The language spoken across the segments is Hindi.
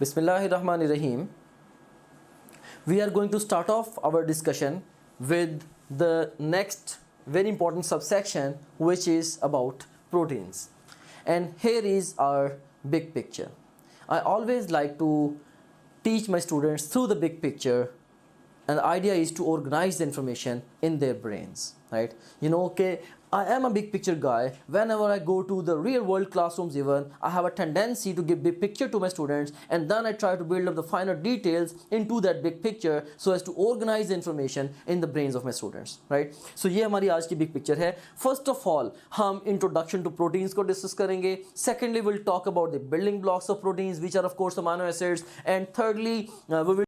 Bismillahirrahmanirrahim. We are going to start off our discussion with the next very important subsection, which is about proteins. And here is our big picture. I always like to teach my students through the big picture, and the idea is to organize the information in their brains, right? Okay, I am a big picture guy. Whenever I go to the real world classrooms, even I have a tendency to give big picture to my students, and then I try to build up the finer details into that big picture so as to organize the information in the brains of my students, right? So ये हमारी आज की big picture है. First of all, हम introduction to proteins को discuss करेंगे. Secondly, we'll talk about the building blocks of proteins, which are of course amino acids, and thirdly, we will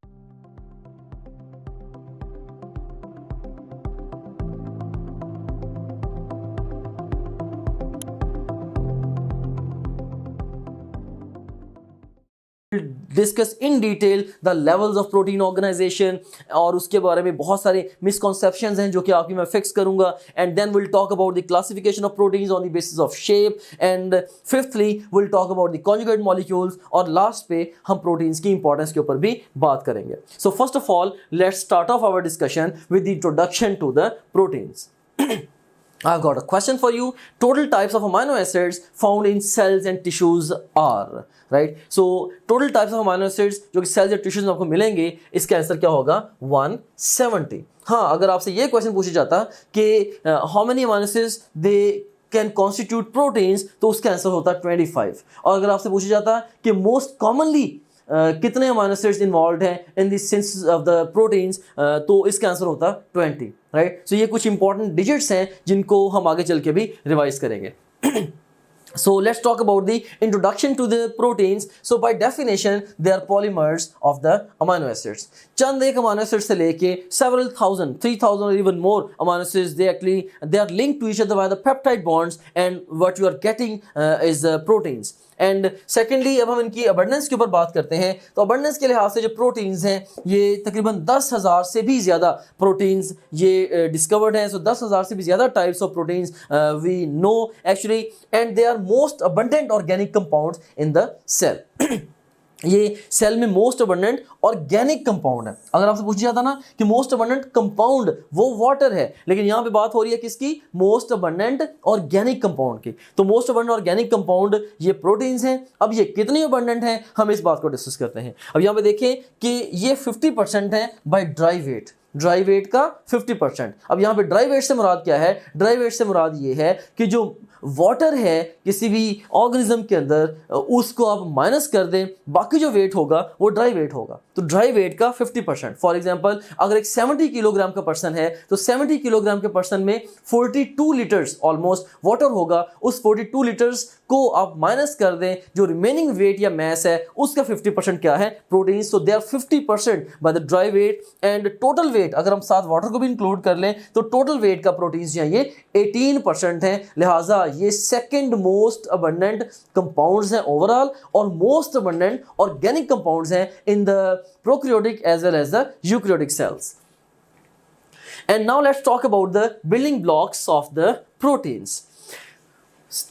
discuss in detail the levels of protein organisation, और उसके बारे में बहुत सारे मिसकॉन्सेप्शंस हैं जो कि आपकी मैं फिक्स करूंगा. And then will talk about the classification of proteins on the basis of shape, and fifthly will talk about the conjugate molecules, और लास्ट पे हम प्रोटीन्स की इंपॉर्टेंस के ऊपर भी बात करेंगे. So first of all let's start off our discussion with the introduction to the proteins. I've got a question for you. Total types of amino acids found in cells and tissues are, right? So total types of amino acids जो कि cells या tissues में आपको मिलेंगे, इसका आंसर क्या होगा? 170. हाँ, अगर आपसे ये क्वेश्चन पूछा जाता कि how many amino acids they can constitute proteins, तो उसका आंसर होता 25. और अगर आपसे पूछा जाता कि most commonly कितने अमीनो एसिड्स इन्वॉल्व हैं in the synthesis of the proteins, तो इसका आंसर होता 20, राइट? सो ये कुछ इंपॉर्टेंट डिजिट्स हैं जिनको हम आगे चल के भी रिवाइज करेंगे. So let's talk about the introduction to the proteins. So by definition, they are polymers of the amino acids. चंद एक amino acids से लेके several thousand, 3000 or even more amino acids, they are linked to each other by the peptide bonds, and what you are getting is proteins. And secondly अब हम इनकी अबंडेंस के ऊपर बात करते हैं. तो अबंडेंस के लिहाज से जो प्रोटीन्स हैं ये तकरीबन 10,000 से भी ज़्यादा प्रोटीन्स ये डिस्कवर्ड हैं. सो 10,000 से भी ज़्यादा types of proteins we know actually, and they are most abundant organic compounds in the cell. ये सेल में मोस्ट अबंडेंट ऑर्गेनिक कंपाउंड है. अगर आपसे पूछा जाता ना कि मोस्ट अबंडेंट कंपाउंड वो वाटर है, लेकिन यहाँ पे बात हो रही है किसकी? मोस्ट अबंडेंट ऑर्गेनिक कंपाउंड की. तो मोस्ट अबंडेंट ऑर्गेनिक कंपाउंड ये प्रोटीन्स हैं. अब ये कितने अबंडेंट हैं हम इस बात को डिस्कस करते हैं. अब यहाँ पे देखें कि ये 50% है by dry weight. Dry weight का 50%. अब यहाँ पे ड्राई वेट से मुराद क्या है? ड्राई वेट से मुराद ये है कि जो वाटर है किसी भी ऑर्गेनिज्म के अंदर, उसको आप माइनस कर दें, बाकी जो वेट होगा वो ड्राई वेट होगा. तो ड्राई वेट का 50%. फॉर एग्जांपल, अगर एक 70 किलोग्राम का पर्सन है तो 70 किलोग्राम के पर्सन में 42 लीटर्स ऑलमोस्ट वाटर होगा. उस 42 लीटर्स को आप माइनस कर दें, जो रिमेनिंग वेट या मैस है उसका 50% क्या है? Proteins. So they are 50% by the dry weight, and total weight अगर हम साथ वाटर को भी इंक्लूड कर लें तो टोटल वेट का प्रोटीन्स जो है ये 18% है. लिहाजा ये सेकंड मोस्ट अबंडेंट कंपाउंड्स हैं ओवरऑल, और मोस्ट अबंडेंट ऑर्गेनिक कंपाउंड्स हैं in the prokaryotic as well as the eukaryotic cells. And now let's talk about the building blocks of the proteins.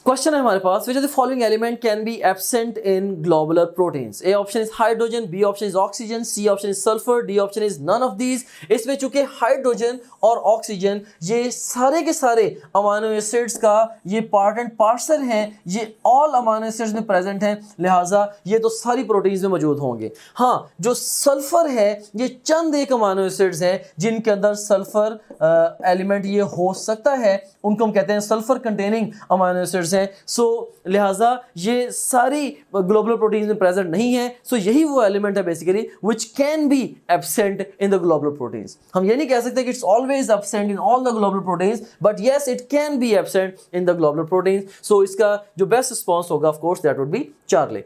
Question है हमारे पास, which of the following element can be absent in globular proteins? A option is hydrogen, B option is oxygen, C option is sulfur, D option is none of these. इसमें चूंकि हाइड्रोजन और ऑक्सीजन ये सारे के सारे अमीनो एसिड्स का ये पार्ट एंड पार्सल हैं, ये ऑल अमीनो एसिड्स में प्रेजेंट हैं, लिहाजा ये तो सारी प्रोटीन्स में मौजूद होंगे. हाँ, जो सल्फर है ये चंद एक अमीनो एसिड्स हैं जिनके अंदर सल्फर एलिमेंट ये हो सकता है, उनको हम कहते हैं सल्फर कंटेनिंग अमीनो एसिड्स हैं. सो लिहाजा ये सारी ग्लोबुलर प्रोटीन्स में प्रेजेंट नहीं है. सो यही वो एलिमेंट है basically which can be absent in the globular proteins. हम ये नहीं कह सकते कि it's always absent in all the globular proteins, but yes it can be absent in the globular proteins. So इसका जो बेस्ट रिस्पॉन्स होगा of course that would be Charlie.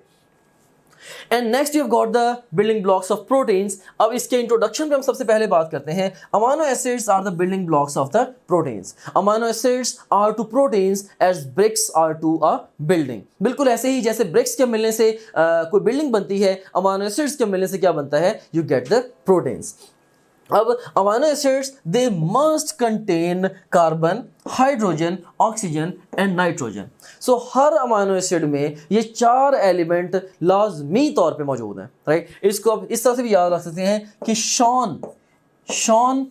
And next you have got the building blocks of proteins. अब इसके इंट्रोडक्शन पे हम सबसे पहले बात करते हैं. Amino acids are the building blocks of the proteins. Amino acids are to proteins as bricks are to a building. बिल्कुल ऐसे ही जैसे ब्रिक्स के मिलने से कोई बिल्डिंग बनती है, अमीनो एसिड्स के मिलने से क्या बनता है? You get the proteins. अब amino acids they must contain carbon, hydrogen, oxygen and nitrogen. So हर अमाइनो एसिड में ये 4 एलिमेंट लाजमी तौर पे मौजूद हैं, राइट। इसको आप इस तरह से भी याद रख सकते हैं कि CHON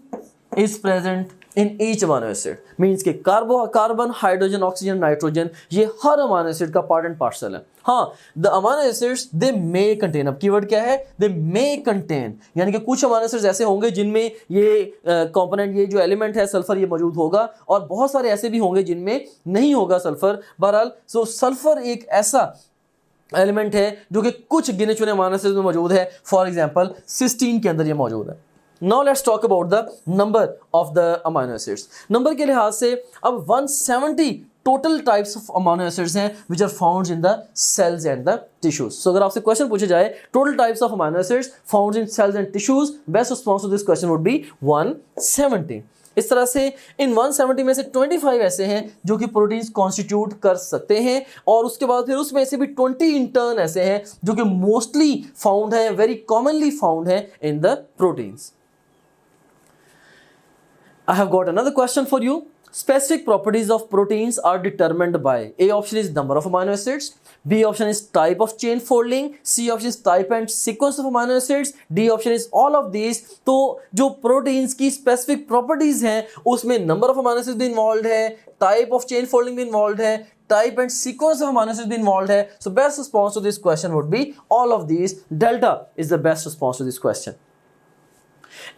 is present in each amino acid, means कि कार्बन, हाइड्रोजन, ऑक्सीजन, नाइट्रोजन ये हर अमाइनो एसिड का पार्ट एंड पार्सल है। हाँ, the amino acids they may contain, अब कीवर्ड क्या है, दे मे कंटेन, यानी कि कुछ अमाइनो एसिड्स ऐसे होंगे जिनमें ये कंपोनेंट, ये जो एलिमेंट है सल्फर, ये मौजूद होगा, और बहुत सारे ऐसे भी होंगे जिनमें नहीं होगा सल्फर। बहरहाल सो सल्फर एक ऐसा एलिमेंट है जो कि कुछ गिने चुने अमाइनो एसिड्स में मौजूद है। फॉर एग्जांपल सिस्टीन के अंदर ये मौजूद है। Now let's talk about the number of the amino acids. Number के लिहाज से अब 170 total types of amino acids हैं which are found in the cells and the tissues. So अगर आपसे क्वेश्चन पूछा जाए total types of amino acids found in cells and tissues, best response to this question would be 170। इस तरह से इन 170 में से 25 ऐसे हैं जो कि प्रोटीन्स कॉन्स्टिट्यूट कर सकते हैं, और उसके बाद फिर उसमें से भी 20 इंटर्न ऐसे हैं जो कि मोस्टली फाउंड है, वेरी कॉमनली फाउंड है in the proteins. I have got another question for you. Specific properties of proteins are determined by A option is number of amino acids, B option is type of chain folding, C option is type and sequence of amino acids, D option is all of these। तो जो proteins की specific properties हैं उसमें number of amino acids भी involved है, type of chain folding भी involved है, type and sequence of amino acids भी involved है। So best response to this question would be all of these. Delta is the best response to this question.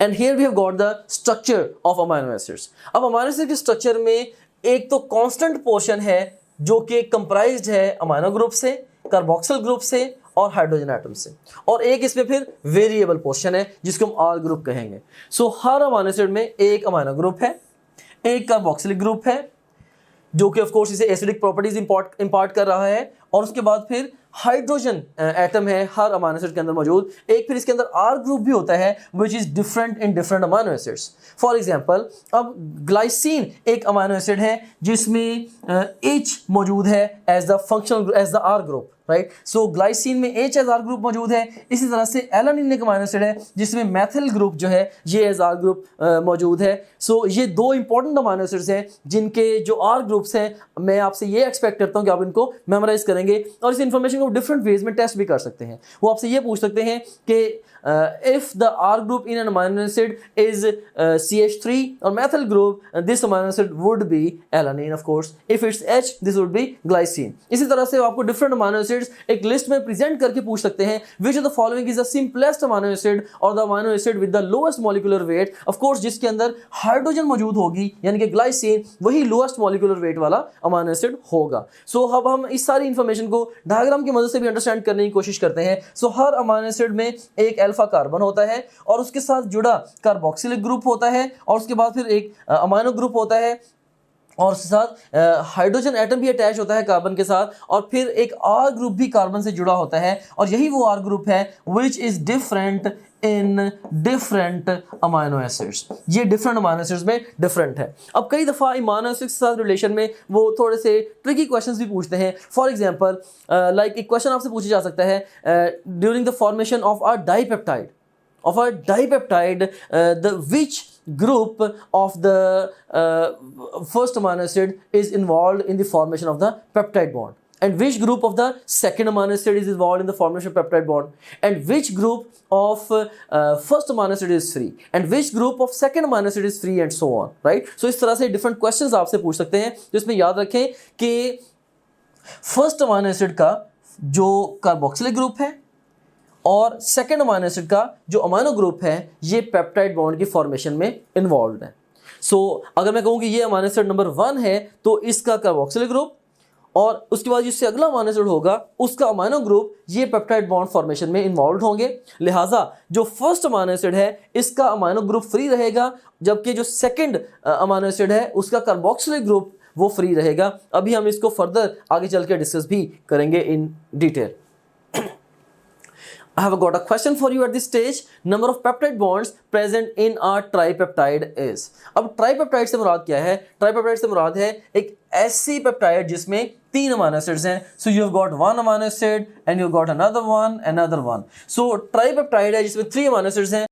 And here we have got the structure of amino acids. अब अमाइनो एसिड के स्ट्रक्चर में एक तो कांस्टेंट पोर्शन है जो कि कंप्राइज्ड है अमाइनो ग्रुप से, कार्बोक्सिल ग्रुप से और हाइड्रोजन एटम से, और एक इसमें फिर वेरिएबल पोर्शन है जिसको हम आर ग्रुप कहेंगे। सो हर अमाइनो एसिड में एक अमाइनो ग्रुप है, एक कार्बोक्सिलिक ग्रुप है जो कि ऑफ कोर्स इसे एसिडिक प्रॉपर्टीज इंपार्ट कर रहा है, और उसके बाद फिर हाइड्रोजन एटम है हर अमाइनो एसिड के अंदर मौजूद, एक फिर इसके अंदर आर ग्रुप भी होता है which is different in different amino acids. For example अब ग्लाइसिन एक अमाइनो एसिड है जिसमें H मौजूद है as the functional as the R group, right. So glycine में H एज आर ग्रुप मौजूद है। इसी तरह से एलानिन एक अमाइनो एसिड है जिसमें मैथिल ग्रुप जो है ये एज आर ग्रुप मौजूद है। सो ये दो इंपॉर्टेंट अमाइनो एसिड्स हैं जिनके जो आर ग्रुप्स हैं, मैं आपसे ये एक्सपेक्ट करता हूँ कि आप इनको मेमोराइज करेंगे, और इस इंफॉर्मेशन को डिफरेंट वेज में टेस्ट भी कर सकते हैं। वो आपसे ये पूछ सकते हैं कि if the R group in an amino acid is CH3 और methyl group, this amino acid would be alanine of course, if it's H this would be glycine. इसी तरह से आपको डिफरेंट अमाइनो एसिड्स एक लिस्ट में प्रेजेंट करके पूछ सकते हैं which of the following is the simplest amino acid और the amino acid with the lowest molecular weight. Of course जिसके अंदर हाइड्रोजन मौजूद होगी यानी कि ग्लाइसिन, वही लोएस्ट मॉलिक्यूलर वेट वाला अमाइनो एसिड होगा। सो अब हम इस सारी इंफॉर्मेशन को डायग्राम की मदद से भी अंडरस्टैंड करने की कोशिश करते हैं। सो हर अमाइनो एसिड में एक अल्फा कार्बन होता है और उसके साथ जुड़ा कार्बोक्सिलिक ग्रुप होता है, और उसके बाद फिर एक अमाइनो ग्रुप होता है, और उसके साथ हाइड्रोजन एटम भी अटैच होता है कार्बन के साथ, और फिर एक आर ग्रुप भी कार्बन से जुड़ा होता है, और यही वो आर ग्रुप है which is different in different amino acids. ये डिफरेंट अमाइनो एसिड्स में डिफरेंट है। अब कई दफ़ा अमाइनो एसिड्स के साथ रिलेशन में वो थोड़े से ट्रिकी क्वेश्चंस भी पूछते हैं। फॉर एग्जांपल लाइक एक क्वेश्चन आपसे पूछा जा सकता है during the formation of a dipeptide the which group of the first amino acid is involved in the formation of the peptide bond, and which group of the second amino acid is involved in the formation of peptide bond, and which group of first amino acid is free, and which group of second amino acid is free, and so on, right? So इस तरह से different questions आपसे पूछ सकते हैं, तो इसमें याद रखें कि first amino acid का जो कार्बोक्सिलिक ग्रुप है और सेकेंड अमाइनो एसिड का जो अमाइनो ग्रुप है ये पेप्टाइड बॉन्ड की फॉर्मेशन में इन्वॉल्व है। सो अगर मैं कहूँ कि ये अमाइनो एसिड नंबर 1 है तो इसका कार्बोक्सिलिक ग्रुप, और उसके बाद जिससे अगला अमाइनो एसिड होगा उसका अमाइनो ग्रुप, ये पेप्टाइड बॉन्ड फॉर्मेशन में इन्वॉल्व होंगे। लिहाजा जो फर्स्ट अमाइनो एसिड है इसका अमाइनो ग्रुप फ्री रहेगा, जबकि जो सेकेंड अमाइनो एसिड है उसका कार्बोक्सिलिक ग्रुप वो फ्री रहेगा। अभी हम इसको फर्दर आगे चल के डिस्कस भी करेंगे in detail. I have got a question for you at this stage. Number of peptide bonds present in a tripeptide is. अब ट्राइपेप्टाइड से मुराद क्या है? ट्राइपेप्टाइड से मुराद है एक ऐसी पेप्टाइड जिसमें 3 अमाइनो एसिड्स हैं। So you have got one amino acid and you have got another one. So tripeptide है जिसमें 3 अमाइनो एसिड्स हैं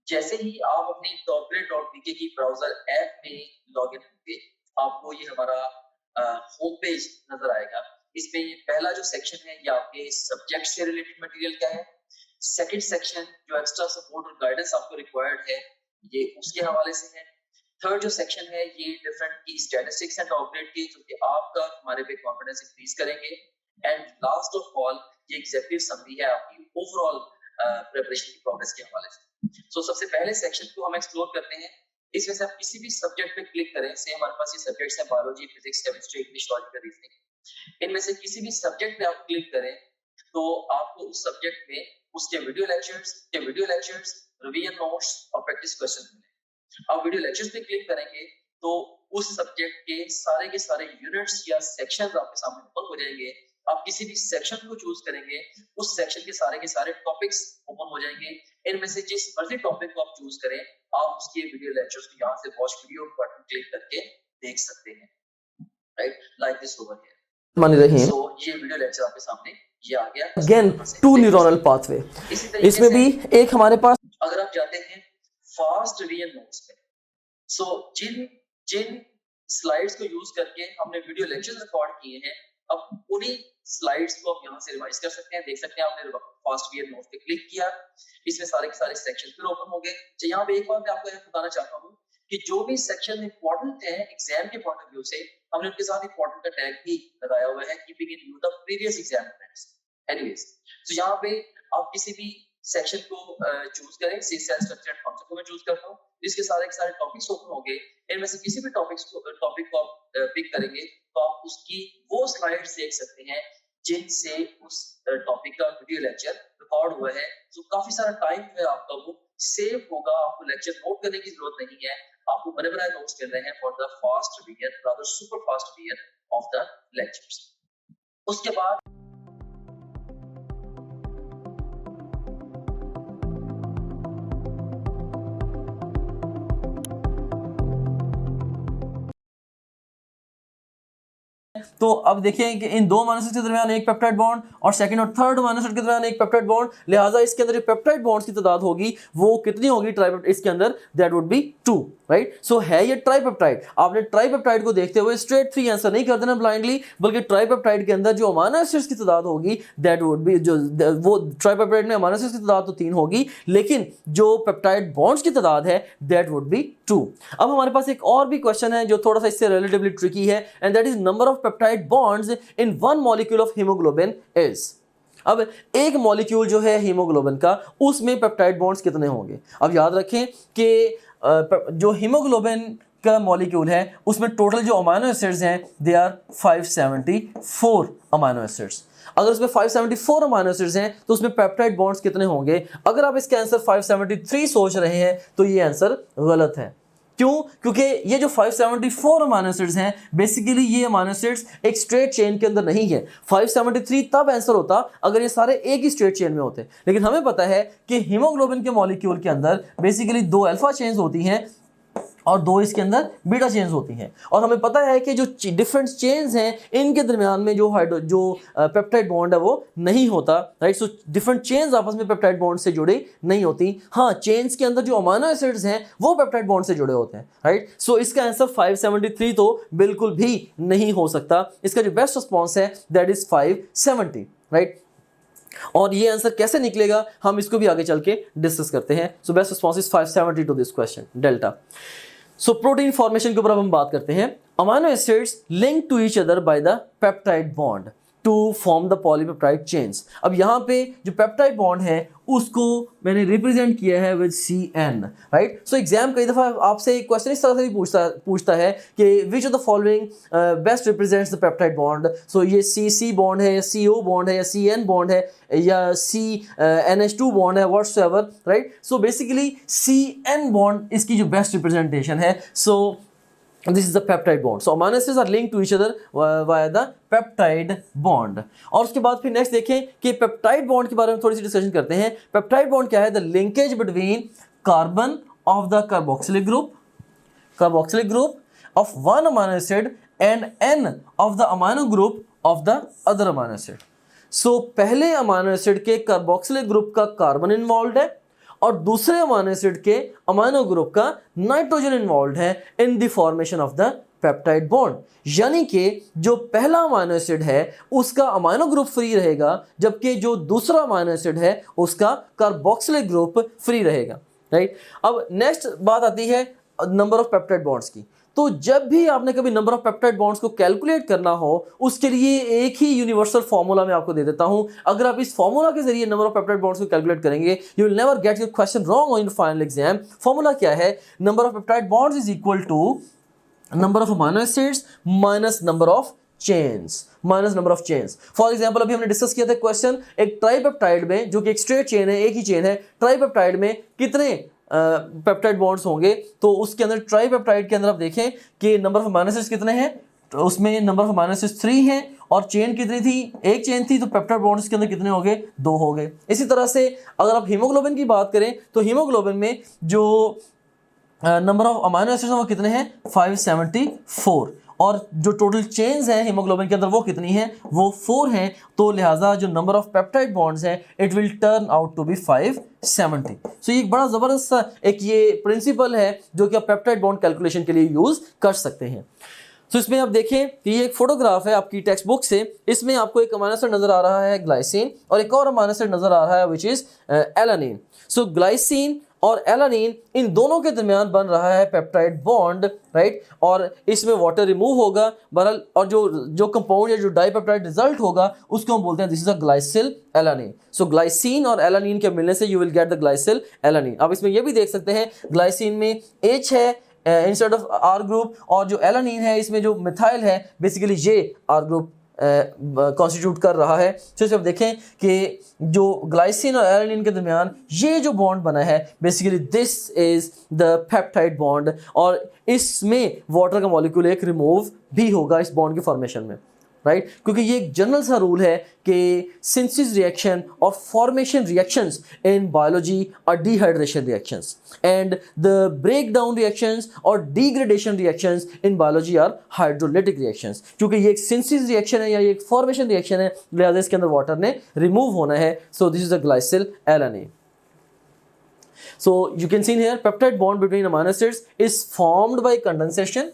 जैसे ही आप अपनी topgrade.bk की ब्राउजर ऐप में लॉगिन होंगे, आपको ये हमारा होम पेज नजर आएगा। इसमें ये पहला जो सेक्शन है ये आपके सब्जेक्ट से रिलेटेड मटेरियल का है। सेकंड सेक्शन जो एक्स्ट्रा सपोर्ट और गाइडेंस आपको रिक्वायर्ड है ये उसके हवाले से है। थर्ड जो सेक्शन है ये डिफरेंट की स्टैटिस्टिक्स एंड टॉपग्रेड की, जो कि आपका हमारे पे कॉन्फिडेंस इंक्रीज करेंगे। एंड लास्ट ऑफ ऑल ये एग्जीक्यूटिव समरी है आपकी ओवरऑल प्रिपरेशन की प्रोग्रेस के हवाले से। सो सबसे पहले सेक्शन को हम एक्सप्लोर करते हैं। इसमें से आप किसी भी सब्जेक्ट पे क्लिक करें, से हमारे पास ये सब्जेक्ट्स हैं biology, physics, chemistry, English, logical reasoning. इनमें से किसी भी सब्जेक्ट पे आप क्लिक करें तो आपको उस सब्जेक्ट में उसके वीडियो लेक्चर्स, रिवीजन नोट्स और प्रैक्टिस क्वेश्चन मिले। आप वीडियो लेक्चर्स पे क्लिक करेंगे तो उस सब्जेक्ट के सारे यूनिट्स या सेक्शंस आपके सामने ओपन हो जाएंगे। आप किसी भी सेक्शन को चूज करेंगे, उस सेक्शन के सारे टॉपिक्स ओपन हो जाएंगे। इनमें से जिस मर्जी टॉपिक को आप चूज करें, आप उसके वीडियो लेक्चर्स को यहाँ से वॉच वीडियो बटन क्लिक करके देख सकते हैं, right, like this over here. मान रहे सो ये वीडियो लेक्चर आपके सामने ये आ गया। अगेन टू न्यूरल पाथवे, इसमें भी एक हमारे पास, अगर आप जाते हैं फास्ट रिवीजन नोट्स पे, सो जिन स्लाइड्स को यूज करके हमने वीडियो लेक्चर्स रिकॉर्ड किए हैं, अब उन्हीं स्लाइड्स को आप यहाँ से रिवाइज कर सकते हैं। देख सकते हैं आपने फास्ट रिवीजन नोट्स पे क्लिक किया, इसमें सारे के सारे सेक्शन फिर ओपन हो गए। तो यहाँ पे एक बात मैं आपको बताना चाहता हूँ कि जो भी सेक्शन इंपॉर्टेंट है एग्जाम के पॉइंट ऑफ व्यू से, हमने उनके साथ इंपॉर्टेंट का टैग भी लगाया हुआ है, keeping in view the previous exam friends. Anyways, तो यहाँ पे आप किसी भी सेक्शन को चूज करें। सी सेल स्ट्रक्चर एंड फंक्शन को मैं चूज करता हूँ। इसके सारे टॉपिक्स ओपन हो गए। इनमें से किसी भी टॉपिक को आप पिक करेंगे तो आप उसकी वो स्लाइड्स देख सकते हैं जिनसे उस टॉपिक का वीडियो लेक्चर रिकॉर्ड हुआ है। तो काफी सारा टाइम जो है आपका वो सेव होगा। आपको लेक्चर नोट करने की जरूरत नहीं है, आपको बने बनाए नोट्स मिल रहे हैं for the fast revision, rather super fast revision of the lectures. उसके बाद तो अब देखिए कि इन दो अमीनो एसिड्स के दरमियान एक पेप्टाइड बॉन्ड और सेकंड और थर्ड अमीनो एसिड के दरमियान एक पेप्टाइड बॉन्ड, लिहाजा इसके अंदर जो पेप्टाइड बॉन्ड्स की तादाद होगी वो कितनी होगी इसके अंदर, दैट वुड बी 2, राइट। सो है ये ट्राइपेप्टाइड। आपने ट्राइपेप्टाइड को देखते हुए स्ट्रेट 3 आंसर नहीं कर देना ब्लाइंडली, बल्कि ट्राइपेप्टाइड के अंदर जो अमीनो एसिड्स की तादाद होगी दैट वुड बी, जो वो ट्राइपेप्टाइड में अमीनो एसिड्स की तादाद तो 3 होगी, लेकिन जो पेप्टाइड बॉन्ड्स की तादाद है दैट वुड बी 2। अब हमारे पास एक और भी क्वेश्चन है जो थोड़ा सा इससे रिलेटिवली ट्रिकी है, and that is number of peptide bonds in one molecule of haemoglobin is. अब एक मॉलिक्यूल जो है हीमोग्लोबिन का, उसमें पेप्टाइड बॉन्ड्स कितने होंगे। अब याद रखें कि जो हीमोग्लोबिन का मॉलिक्यूल है उसमें टोटल जो अमीनो एसिड्स हैं दे आर 574 अमीनो एसिड्स। अगर उसमें 574 अमीनो एसिड्स हैं तो उसमें पेप्टाइड बॉन्ड्स कितने होंगे। अगर आप इसका आंसर 573 सोच रहे हैं तो ये आंसर गलत है। क्यों? क्योंकि ये जो 574 अमीनो एसिड्स हैं बेसिकली ये अमीनो एसिड्स एक स्ट्रेट चेन के अंदर नहीं है। 573 तब आंसर होता अगर ये सारे एक ही स्ट्रेट चेन में होते, लेकिन हमें पता है कि हीमोग्लोबिन के मॉलिक्यूल के अंदर बेसिकली 2 अल्फा चेन्स होती हैं और 2 इसके अंदर बीटा चेन्स होती हैं, और हमें पता है कि जो डिफरेंट चेन्स हैं इनके दरमियान में जो पेप्टाइड बॉन्ड है वो नहीं होता, राइट। सो डिफरेंट चेन्स आपस में पेप्टाइड बॉन्ड से जुड़ी नहीं होती। हाँ, चेन्स के अंदर जो अमीनो एसिड्स हैं वो पेप्टाइड बॉन्ड से जुड़े होते हैं, राइट। सो इसका आंसर 573 तो बिल्कुल भी नहीं हो सकता। इसका जो बेस्ट रिस्पॉन्स है दैट इज 570, राइट। और ये आंसर कैसे निकलेगा हम इसको भी आगे चल के डिस्कस करते हैं। So best response is 570 to this question delta. So protein formation के ऊपर अब हम बात करते हैं। Amino acids link to each other by the peptide bond to form the polypeptide chains. अब यहाँ पे जो पेप्टाइड बॉन्ड है उसको मैंने रिप्रेजेंट किया है with CN, right. So exam कई दफ़ा आपसे एक क्वेश्चन इस तरह से भी पूछता है कि which of the following best represents the peptide bond. So ये CC बॉन्ड है या CO बॉन्ड है या CN बॉन्ड है या CNH2 बॉन्ड है, whatsoever, right. So basically CN bond इसकी जो बेस्ट रिप्रेजेंटेशन है। सो this is the peptide bond. So amino acids are linked to each other via the peptide bond. और उसके बाद फिर नेक्स्ट देखें कि पेप्टाइड बॉन्ड के बारे में थोड़ी सी डिस्कशन करते हैं। पेप्टाइड बॉन्ड क्या है? The linkage between carbon of the carboxylic group of one amino acid and N of the amino group of the other amino acid. So पहले अमीनो एसिड के कार्बोक्सिलिक ग्रुप का कार्बन इन्वॉल्व है और दूसरे अमाइनो एसिड के अमाइनो ग्रुप का नाइट्रोजन इन्वॉल्व है in the formation of the peptide bond. यानी कि जो पहला अमाइनो एसिड है उसका अमाइनो ग्रुप फ्री रहेगा, जबकि जो दूसरा अमाइनो एसिड है उसका कार्बोक्सिलिक ग्रुप फ्री रहेगा, राइट। अब नेक्स्ट बात आती है नंबर ऑफ पेप्टाइड बॉन्ड्स की। तो जब भी आपने कभी नंबर ऑफ पेप्टाइड बॉन्ड्स को कैलकुलेट करना हो, उसके लिए एक ही यूनिवर्सल फॉर्मूला मैं आपको दे देता हूं। अगर आप इस फॉर्मूला के जरिए नंबर ऑफ पेप्टाइड बॉन्ड्स को कैलकुलेट करेंगे, you will never get your question wrong in final exam. Formula क्या है? Number of peptide bonds is equal to number of amino acids minus number of chains, minus number of chains. For example अभी हमने डिस्कस किया था क्वेश्चन, एक ट्राइपेप्टाइड में, जो कि एक स्ट्रेट चेन है, एक ही चेन है, ट्राइपेप्टाइड में कितने पेप्टाइड बॉन्ड्स होंगे? तो उसके अंदर ट्राइपेप्टाइड के अंदर आप देखें कि नंबर ऑफ अमाइनो एसिड्स कितने हैं, तो उसमें नंबर ऑफ अमाइनो एसिड्स 3 हैं और चेन कितनी थी? एक चेन थी, तो पेप्टाइड बॉन्ड्स के अंदर कितने हो गए? 2 हो गए। इसी तरह से अगर आप हीमोग्लोबिन की बात करें तो हीमोग्लोबिन में जो नंबर ऑफ अमाइनो एसिड्स हैं वो कितने हैं? 574। और जो टोटल चेन्स हैं हीमोग्लोबिन के अंदर वो कितनी हैं? वो 4 हैं। तो लिहाजा जो नंबर ऑफ पेप्टाइड बॉन्ड्स हैं it will turn out to be 570। सो ये एक बड़ा ज़बरदस्त सा एक ये प्रिंसिपल है जो कि आप पेप्टाइड बॉन्ड कैलकुलेशन के लिए यूज़ कर सकते हैं। तो इसमें आप देखें कि ये एक फोटोग्राफ है आपकी टेक्स्ट बुक से। इसमें आपको एक अमाइनो एसिड नज़र आ रहा है ग्लाइसिन, और एक और अमाइनो एसिड नज़र आ रहा है which is alanine. So glycine और एलानिन, इन दोनों के दरमियान बन रहा है पेप्टाइड बॉन्ड, राइट। और इसमें वाटर रिमूव होगा बहरहाल, और जो कंपाउंड या जो डाइपेप्टाइड रिजल्ट होगा उसको हम बोलते हैं this is a glycyl alanine. So glycine और एलानिन के मिलने से you will get the glycyl alanine. अब इसमें यह भी देख सकते हैं ग्लाइसिन में H है इंस्टेड ऑफ R ग्रुप, और जो एलानिन है इसमें जो मिथाइल है बेसिकली ये R ग्रुप कॉन्स्टिट्यूट कर रहा है। तो इसे आप देखें कि जो ग्लाइसिन और एलानिन के दरमियान ये जो बॉन्ड बना है basically this is the peptide bond, और इसमें वाटर का मॉलिक्यूल एक रिमूव भी होगा इस बॉन्ड के फॉर्मेशन में, राइट। क्योंकि ये एक जनरल सा रूल है कि सिंथेसिस रिएक्शन और formation reactions in biology are dehydration reactions, and the break down reactions और degradation reactions in biology are hydrolytic reactions. क्योंकि ये एक सिंथेसिस रिएक्शन है या ये एक फॉर्मेशन रिएक्शन है, लिहाजा इसके अंदर वाटर ने रिमूव होना है। So this is a glycyl alanine. So you can see here peptide bond between amino acids is formed by condensation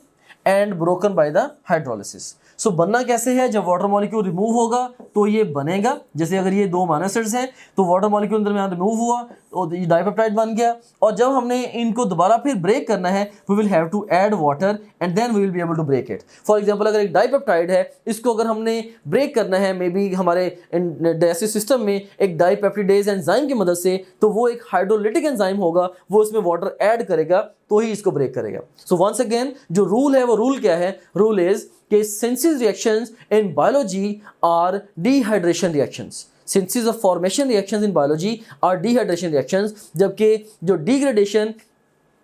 and broken by the hydrolysis. सो बनना कैसे है? जब वाटर मॉलिक्यूल रिमूव होगा तो ये बनेगा। जैसे अगर ये 2 अमाइनो एसिड्स हैं तो वाटर मॉलिक्यूल दरमियान रिमूव हुआ तो ये डाइपेप्टाइड बन गया, और जब हमने इनको दोबारा फिर ब्रेक करना है we will have to add water and then we will be able to break it. For example अगर एक डाइपेप्टाइड है, इसको अगर हमने ब्रेक करना है मे बी हमारे डाइजेस्टिव सिस्टम में एक डाइपेप्टिडेज एंजाइम की मदद से, तो वो एक हाइड्रोलिटिक एंजाइम होगा, वो इसमें वाटर ऐड करेगा तो ही इसको ब्रेक करेगा। सो वंस अगेन जो रूल है वो रूल क्या है? रूल इज कि synthesis reactions in biology are dehydration reactions. Synthesis of formation reactions in biology are dehydration reactions, जबकि जो डिग्रेडेशन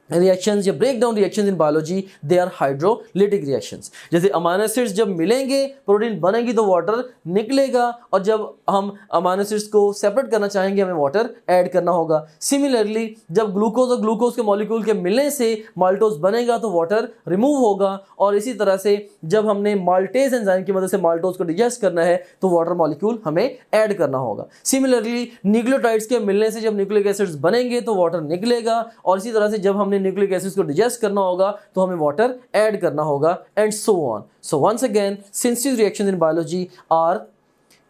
रिएक्शंस या break down reactions in biology they are hydrolytic reactions. जैसे अमाइनो एसिड्स जब मिलेंगे प्रोटीन बनेगी तो वाटर निकलेगा, और जब हम अमाइनो एसिड्स को सेपरेट करना चाहेंगे हमें वाटर ऐड करना होगा। सिमिलरली जब ग्लूकोज और ग्लूकोज के मॉलिक्यूल के मिलने से माल्टोज बनेगा तो वाटर रिमूव होगा, और इसी तरह से जब हमने माल्टेज एंजाइम की मदद से माल्टोज को डिजेस्ट करना है तो वाटर मॉलिक्यूल हमें ऐड करना होगा। सिमिलरली न्यूक्लियोटाइड्स के मिलने से जब न्यूक्लिक एसिड्स बनेंगे तो वाटर निकलेगा, और इसी तरह से जब हमने न्यूक्लिक एसिड्स को डिजेस्ट करना होगा तो हमें वाटर ऐड करना होगा, and so on. So once again synthesis reactions in biology are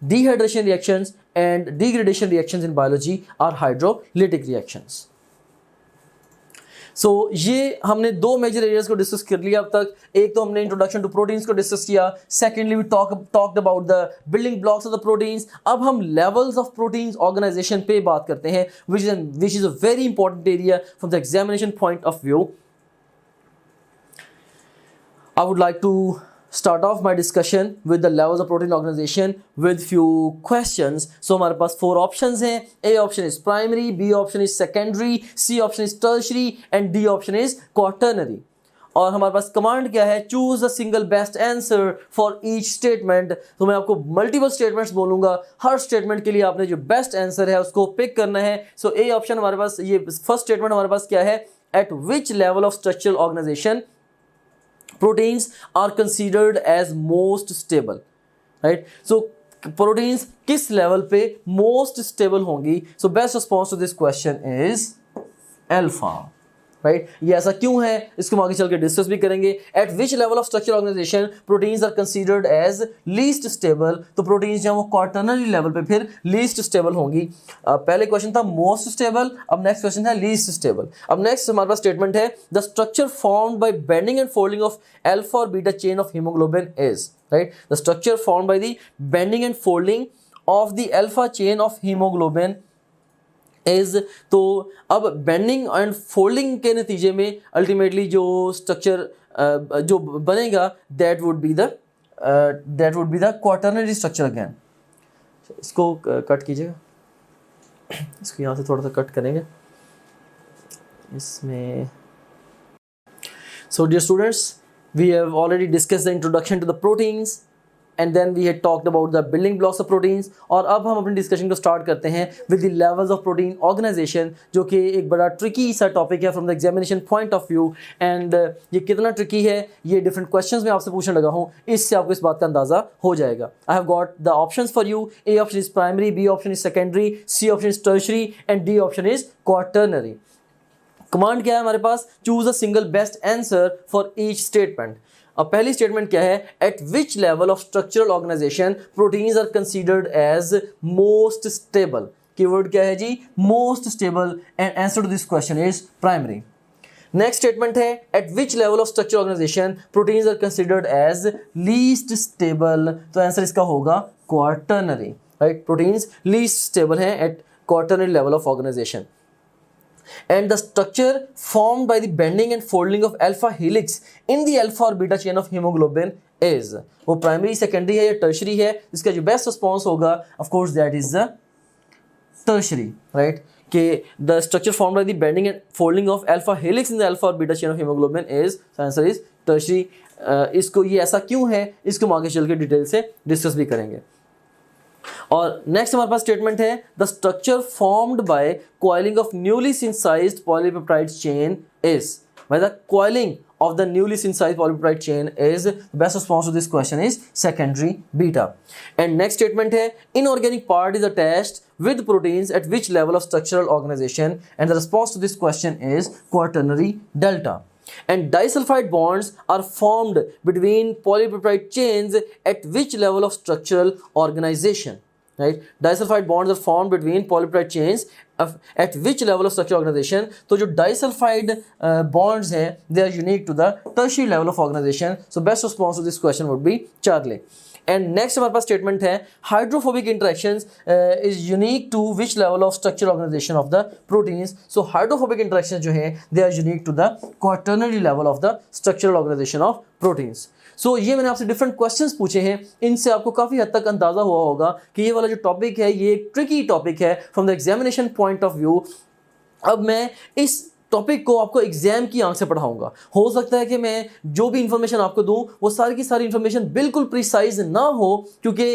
dehydration reactions and degradation reactions in biology are hydrolytic reactions. सो ये हमने 2 मेजर एरियाज को डिस्कस कर लिया अब तक। एक तो हमने इंट्रोडक्शन टू प्रोटीन्स को डिस्कस किया, secondly we talked about the building blocks of the proteins. अब हम लेवल्स ऑफ प्रोटीन्स ऑर्गेनाइजेशन पे बात करते हैं, which is a very important area from the examination point of view. I would like to start off my discussion with the levels of protein organization with few questions. So हमारे पास 4 options हैं। A option is primary, B option is secondary, C option is tertiary and D option is quaternary. और हमारे पास कमांड क्या है? Choose a single best answer for each statement. तो मैं आपको मल्टीपल स्टेटमेंट्स बोलूंगा, हर स्टेटमेंट के लिए आपने जो बेस्ट आंसर है उसको पिक करना है। सो ए ऑप्शन हमारे पास, ये फर्स्ट स्टेटमेंट हमारे पास क्या है? At which level of structural organisation proteins are considered as most stable, right? So proteins किस लेवल पे most stable होंगी? So best response to this question is alpha, right. ये ऐसा क्यों है इसको हम आगे चल के डिस्कस भी करेंगे। At which level of structure organisation proteins are considered as least stable, तो प्रोटीन्स जो है वो क्वार्टरनरी लेवल पे फिर लीस्ट स्टेबल होंगी। पहले क्वेश्चन था मोस्ट स्टेबल, अब नेक्स्ट क्वेश्चन है लीस्ट स्टेबल। अब नेक्स्ट हमारे पास स्टेटमेंट है the structure formed by bending and folding of alpha और beta chain of haemoglobin is, right. The structure formed by the bending and folding of the alpha chain of haemoglobin is, तो अब बेंडिंग एंड फोल्डिंग के नतीजे में अल्टीमेटली जो स्ट्रक्चर जो बनेगा that would be the quaternary structure again. इसको कट कीजिएगा, इसको यहाँ से थोड़ा सा कट करेंगे इसमें। So dear students, we have already discussed the introduction to the proteins and then we had talked about the building blocks of proteins, और अब हम अपनी डिस्कशन को स्टार्ट करते हैं with the levels of protein organization, जो कि एक बड़ा ट्रिकी सा टॉपिक है from the examination point of view. And ये कितना ट्रिकी है ये डिफरेंट क्वेश्चंस में आपसे पूछने लगा हूँ, इससे आपको इस बात का अंदाजा हो जाएगा। I have got the options for you. A option is primary, B option is secondary, C option is tertiary and D option is quaternary. Command क्या है हमारे पास? Choose a single best answer for each statement. अब पहली स्टेटमेंट क्या है? At which level of structural organisation proteins are considered as most stable. Keyword क्या है जी? Most stable, and answer to this question is primary. Next statement है at which level of structural organisation proteins are considered as least stable, तो आंसर इसका होगा quaternary, right. Proteins least stable हैं at quaternary level of organisation. And the structure formed by the bending and folding of alpha helix in the alpha or beta chain of hemoglobin is, वो प्राइमरी सेकेंडरी है या टर्शरी है? इसका जो बेस्ट रिस्पॉन्स होगा of course that is the tertiary, right. कि the structure formed by the bending and folding of alpha helix in the alpha or beta chain of hemoglobin is, answer is tertiary. इसको ये ऐसा क्यों है इसको हम आगे चल के डिटेल से डिस्कस भी करेंगे। और नेक्स्ट हमारे पास स्टेटमेंट है the structure formed by coiling of newly synthesised polypeptide chain is, by the coiling of the newly synthesized polypeptide chain is, the best response to this question is secondary beta. And next statement है inorganic part is attached with proteins at which level of structural organization, and the response to this question is quaternary delta. And disulfide bonds are formed between polypeptide chains at which level of structural organization, right? Disulfide bonds are formed between polypeptide chains at which level of structural organization? तो जो disulfide bonds हैं they are unique to the tertiary level of organization, so best response to this question would be Charlie. And next हमारे पास स्टेटमेंट है hydrophobic interactions is unique to which level of structural organisation of the proteins. So hydrophobic interactions जो है they are unique to the quaternary level of the structural organisation of proteins. So ये मैंने आपसे डिफरेंट क्वेश्चंस पूछे हैं, इनसे आपको काफ़ी हद तक अंदाज़ा हुआ होगा कि ये वाला जो टॉपिक है ये एक ट्रिकी टॉपिक है from the examination point of view. अब मैं इस टॉपिक को आपको एग्जाम की आंख से पढ़ाऊंगा। हो सकता है कि मैं जो भी इंफॉर्मेशन आपको दूं वो सारी की सारी इंफॉर्मेशन बिल्कुल प्रिसाइज ना हो, क्योंकि